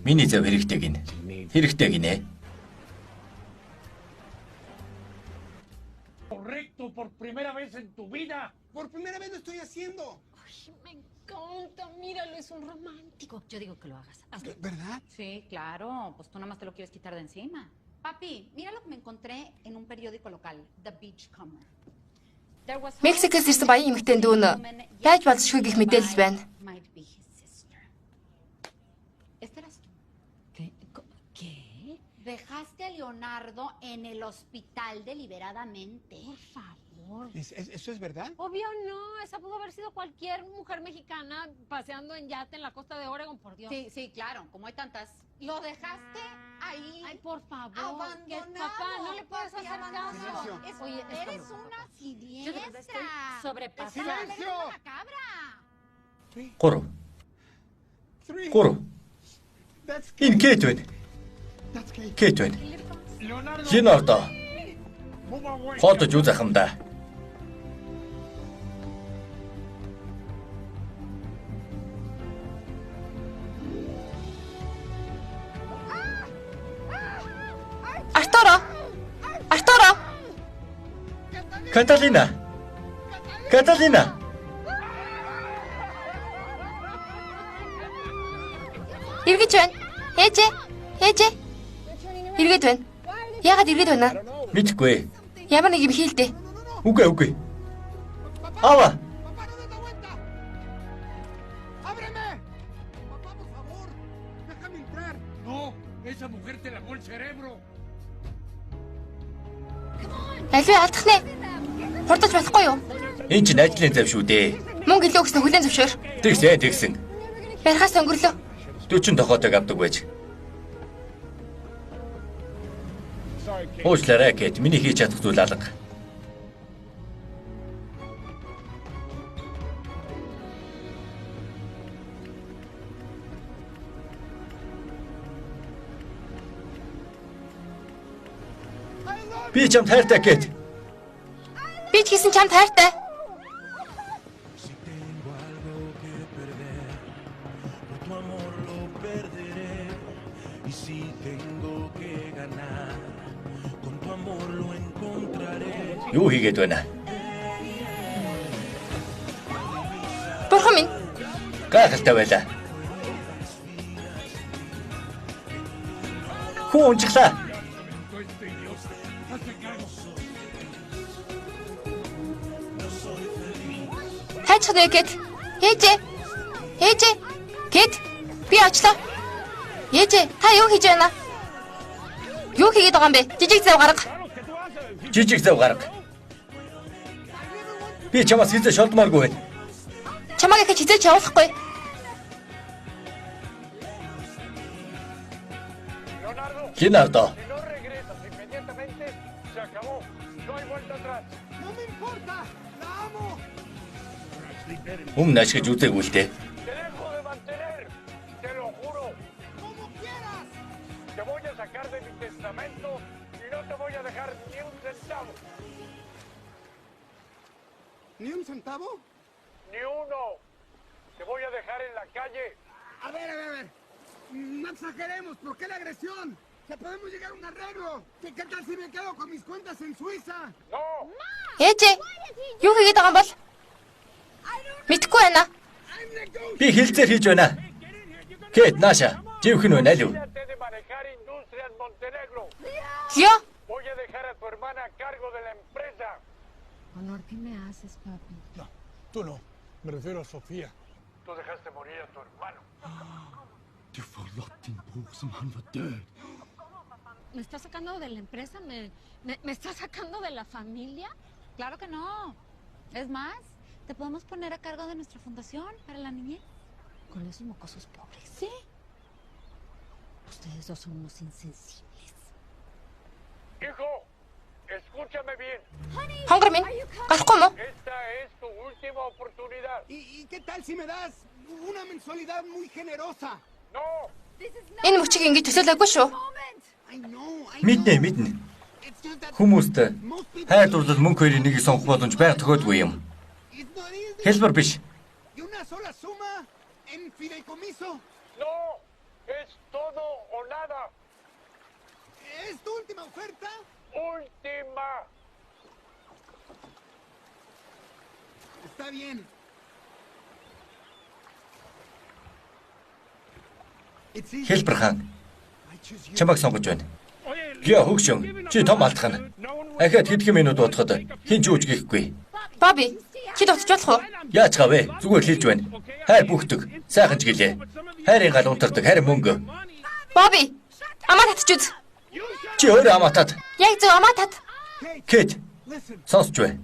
Миний зав хэрэгтэй гинэ. Хэрэгтэй гинэ. Correcto por primera vez en tu vida. Por primera vez lo estoy haciendo. Ay, me encanta, míralo, es un romántico. Yo digo que lo hagas. Hazlo. ¿Verdad? Sí, claro, pues tú nada más te lo quieres quitar de encima. Papi, mira lo que me encontré en un periódico local, The Beachcomber. Мексикээс ирсэн баян эмэгтэй дүүн яаж болзошгүй гэх мэдээлэл байна. Might be his sister. ¿Este eras tú? ¿Qué? Dejaste a Leonardo en el hospital deliberadamente. Por favor. ¿Eso es verdad? Obvio no, esa pudo haber sido cualquier mujer mexicana paseando en yate en la costa de Oregon, por Dios. Sí, sí, claro, como hay tantas. ¿Lo dejaste ahí? Ay, por favor. Abandonado. Papá, no le puedes hacer caso. Silencio. Oye, Eres una siniestra. Sobrepasada. ¡Silencio! Una cabra. 3. 3. Энэ Кейт байна. Кейт байна. Леонардо. Хоолж юу захам да. Артуро. Каталина. Эргэж байна. Ээжээ. Эргээд байна. Яагаад эргээд байна? Мэдхгүй. Ямар нэг юм хийлдэ. Үгүй. Ава. ¡Papá, no des la vuelta! ¡Ábreme! Papá, por favor, déjame entrar. No, esa mujer te lavó el cerebro. Аливаа алдах нэ. Хурдаж болохгүй юу? Энэ чинь ажлын зав шүү дээ. Мөнгө илүү өгснө хүлэн зөвшөөр. Тэгсэн. Барихаас өнгөрлөө. 40 тохиотойг авдаг байж. Уучлаарай Кейт, миний хийж чадах зүйл алга. Би чамд хайртай Кейт. Би ч гэсэн чамд хайртай. Юу хийгээд байна? Бурхан минь. Гайхалтай байлаа. Хүн унжглаа. Хайчих нэ Кэт. Ээжээ. Кэт. Би очлоо. Ээжээ, та юу хийж байна? Юу хийгээд байгаа юм бэ? Жижиг зав гарга. Би чамаас хизээ шолдмааргүй байна. Чамайг их хизээч явуулахгүй. Leonardo. Ashkaj үзээгүй л дээ. ¿Ni un centavo? Ni uno. Te voy a dejar en la calle. A ver. No exageremos. ¿Por qué la agresión? Que podemos llegar a un arreglo. ¿Qué tal si me quedo con mis cuentas en Suiza? No. Ээжээ. Юу хийгээд байгаа юм бол? Мэдхгүй байна. Би хилцээр хийж байна. Кэт, Наша, живхэн байна аль юу? Лео. Voy a dejar a tu hermana a cargo de la empresa. Honor, ¿qué me haces, papi? No, tú no. Me refiero a Sofía. Tú dejaste morir a tu hermano. Du forlot din bror som han var død. ¿Me estás sacando de la empresa? ¿Me estás sacando de la familia? Claro que no. Es más, te podemos poner a cargo de nuestra fundación para la niñez. Con esos mocosos pobres. Sí. Ustedes dos son unos insensibles. Hijo, escúchame bien. Хонгор минь. Гарахгүй мó? Esta es tu última última oportunidad. ¿Y qué tal si me das una mensualidad muy generosa? No. Энэ мөчийг ингэж төсөөлөөгүй шүү. Мэднэ. Хүмүүст хайр дурлал мөнгө хоёрын нэгийг сонгох боломж байнга тохиолдгүй юм. Хэлбэр биш. ¿Y una sola suma en fideicomiso? No. Es todo o nada. ¿Es tu última oferta? Última. Está bien. Хэлбэр хаан. Чамайг сонгож байна. Лио хөгшин. Чи том алдах нь. Ахаад хэдхэн минут удахад хин ч үүж гихгүй. Баби, чи дутж болох уу? Яаж гавэ? Зүгээр хэлж байна. Хайр бүхдэг. Сайхан ч гэлээ. Хайрын гал унтардаг. Хайр мөнгө. Баби, амаа татч үз. Чи өөрөө амаа тат. Яг зөв амаа тат. Кэт. Сонсч бай.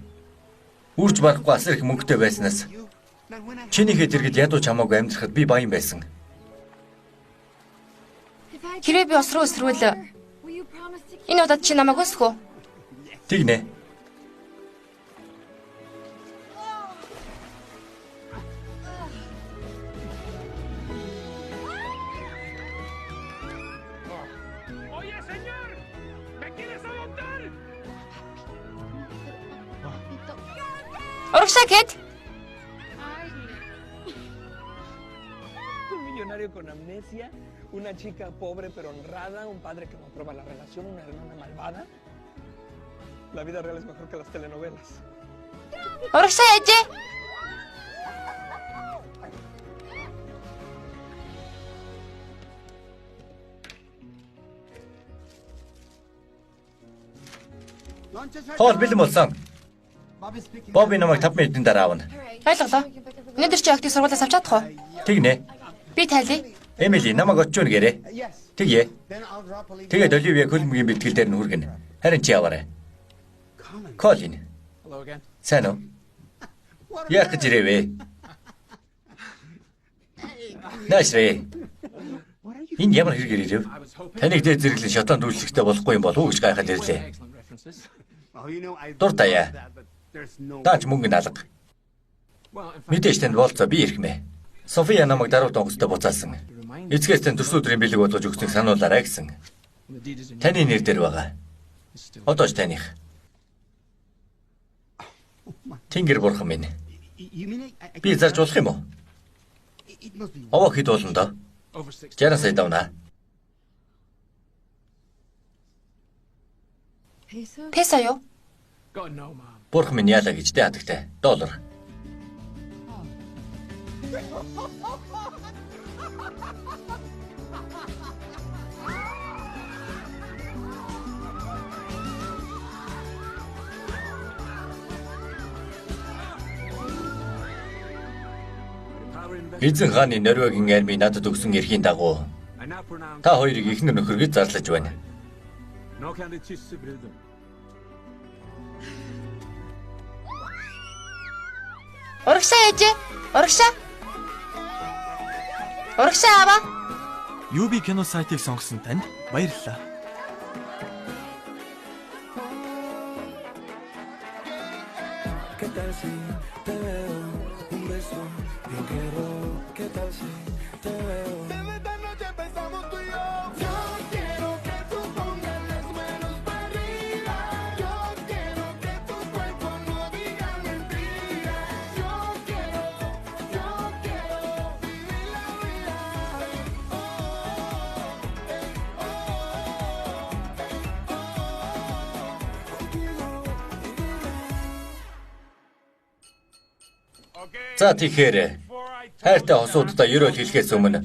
Үрж барахгүй асар их мөнгөтэй байснаас чиний хэд иргэд ядуу чамаагүй амьдрахад би баян байсан. Хэрвээ би ус руу өсрүүл энэ удаад чи намайг өсгөх үү? Тэгнэ. Oye, señor. ¿Me quieres adoptar? Урагшаа Кэт. Un millonario con amnesia, una chica pobre pero honrada, un padre que no aprueba la relación, una hermana malvada. La vida real es mejor que las telenovelas. Урагшаа ээжээ. Хоол бэлэн болсон. Бобби намайг 5 минутын дараа авна. Ойлголоо. Өнөөдөр чи актив сургуулиас авч чадах уу? Тэгнэ. Би тайлъя. Эмили намайг очиж өгнө гэрээ. Тэгье. Тэгээд Оливия Колмгийн бэлтгэл дээр нь хүргэнэ. Харин чи яваарай. Колин. Сайн уу? Яг гэж ирэвэ. Наашрэ. Энд ямар хэрэгээр ирэв? Таныг дээр зэрэглэн шатаанд үйлчлэхтэй болохгүй юм болов уу гэж гайхаад ирлээ. Дуртая. Таач мөнгө алга. Мэдээж танд болцоо би ирхмэ. София намайг даруй донгостой буцаасан. Эцгээс тань төрс өдрийн бэлэг болгож өгснэг сануулаарай гэсэн. Таны нэр дээр байгаа. Одоо ч таних. Тэнгэр бурхан минь. Би зарж болох юм уу? Овоо хэд болно доо? 60 сая давна. Песо юу? Бурхан минь яалаа гэж тэ хатагтай. Доллар. Эзэн хааны Норвегийн арми надад өгсөн эрхийн дагуу та хоёрыг ихнэр нөхөр гэж зарлаж байна. Урагшаа ээжээ. Урагшаа. Урагшаа аваа. UB кино сайтыг сонгосон танд баярлалаа. ¿Qué tal si te veo un beso? Yo quiero, ¿qué tal si te veo? Desde esta noche empezamos tú y yo. Yo quiero que tú pongas las manos para arriba. Yo quiero que tu cuerpo no diga mentiras. Yo quiero vivir la vida. За тэгэхээр хайртай хосуудаа ерөөл хэлэхээс өмнө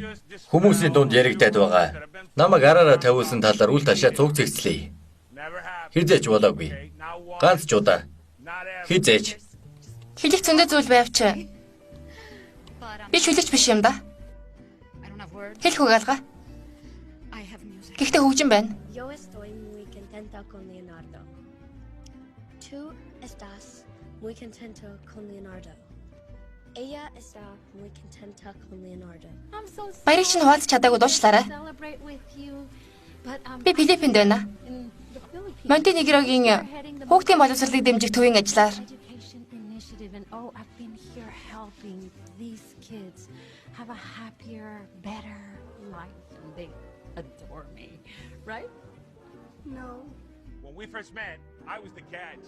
хүмүүсийн дунд яригдаад байгаа. Намайг араараа тавиулсан талаар үл ташаа цуг зэгцлэе. Хизээч болоогүй. Ганц ч удаа. Хизээч. Хэлэх зөндөө зүйл байвч. Би шүлэгч биш юм да. Хэлэх үг алга. Гэхдээ хөгжин байна. Yo estoy muy contenta con Leonardo. Tú estás muy contento con Leonardo. Ella está muy contenta con Leonardo. Баярыг чинь хуваалцах чадаагүй дуучлаарай. Би Филиппинд байна. Монтенегрогийн хүүхдийн боловсролыг дэмжих төвийн ажлаар positive and, oh, I've been here helping these kids have a happier, better life. And they adore me, right? No. When we first met, I was the catch,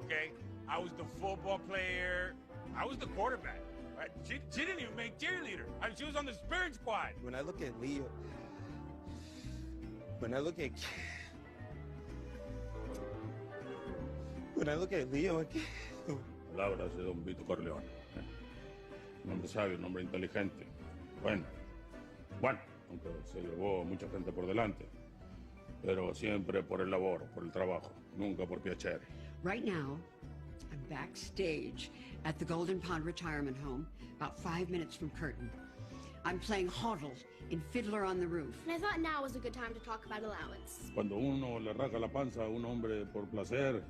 okay? I was the football player. I was the quarterback. Right? She didn't even make cheerleader. I mean, she was on the spirit squad. When I look at Leo, when I look at Leo, Palabras de don Vito Corleone. Un hombre sabio, un hombre inteligente. Bueno, aunque se llevó mucha gente por delante. Pero siempre por el labor, por el trabajo, nunca por piacere. Right now, I'm backstage at the Golden Pond Retirement Home, about 5 minutes from curtain. I'm playing Hodel in Fiddler on the Roof. And I thought now was a good time to talk about allowance. Cuando uno le rasca la panza a un hombre por placer,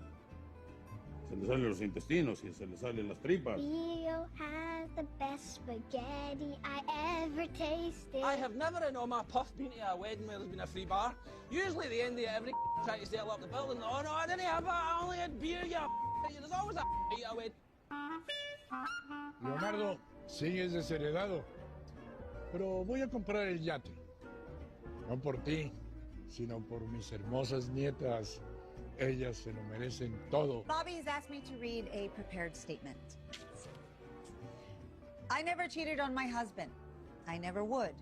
se le salen los intestinos y se le salen las tripas. Leo has the best spaghetti I ever tasted. I have never in all my puff been to a wedding where there's been a free bar. Usually at the end of every try to sell up the building. Oh no, I didn't have it, I only had beer, There's always a wedding. Leonardo, sigues desheredado. Pero voy a comprar el yate. No por ti, sino por mis hermosas nietas. Ellas se lo merecen todo. Bobby has asked me to read a prepared statement. I never cheated on my husband. I never would.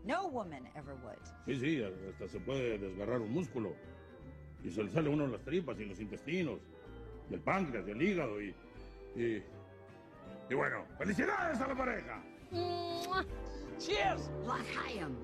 No woman ever would. Sí, hasta se puede desgarrar un músculo. Y se le sale uno las tripas y los intestinos. Y el páncreas, y el hígado, y bueno, ¡felicidades a la pareja! Cheers! L'chaim!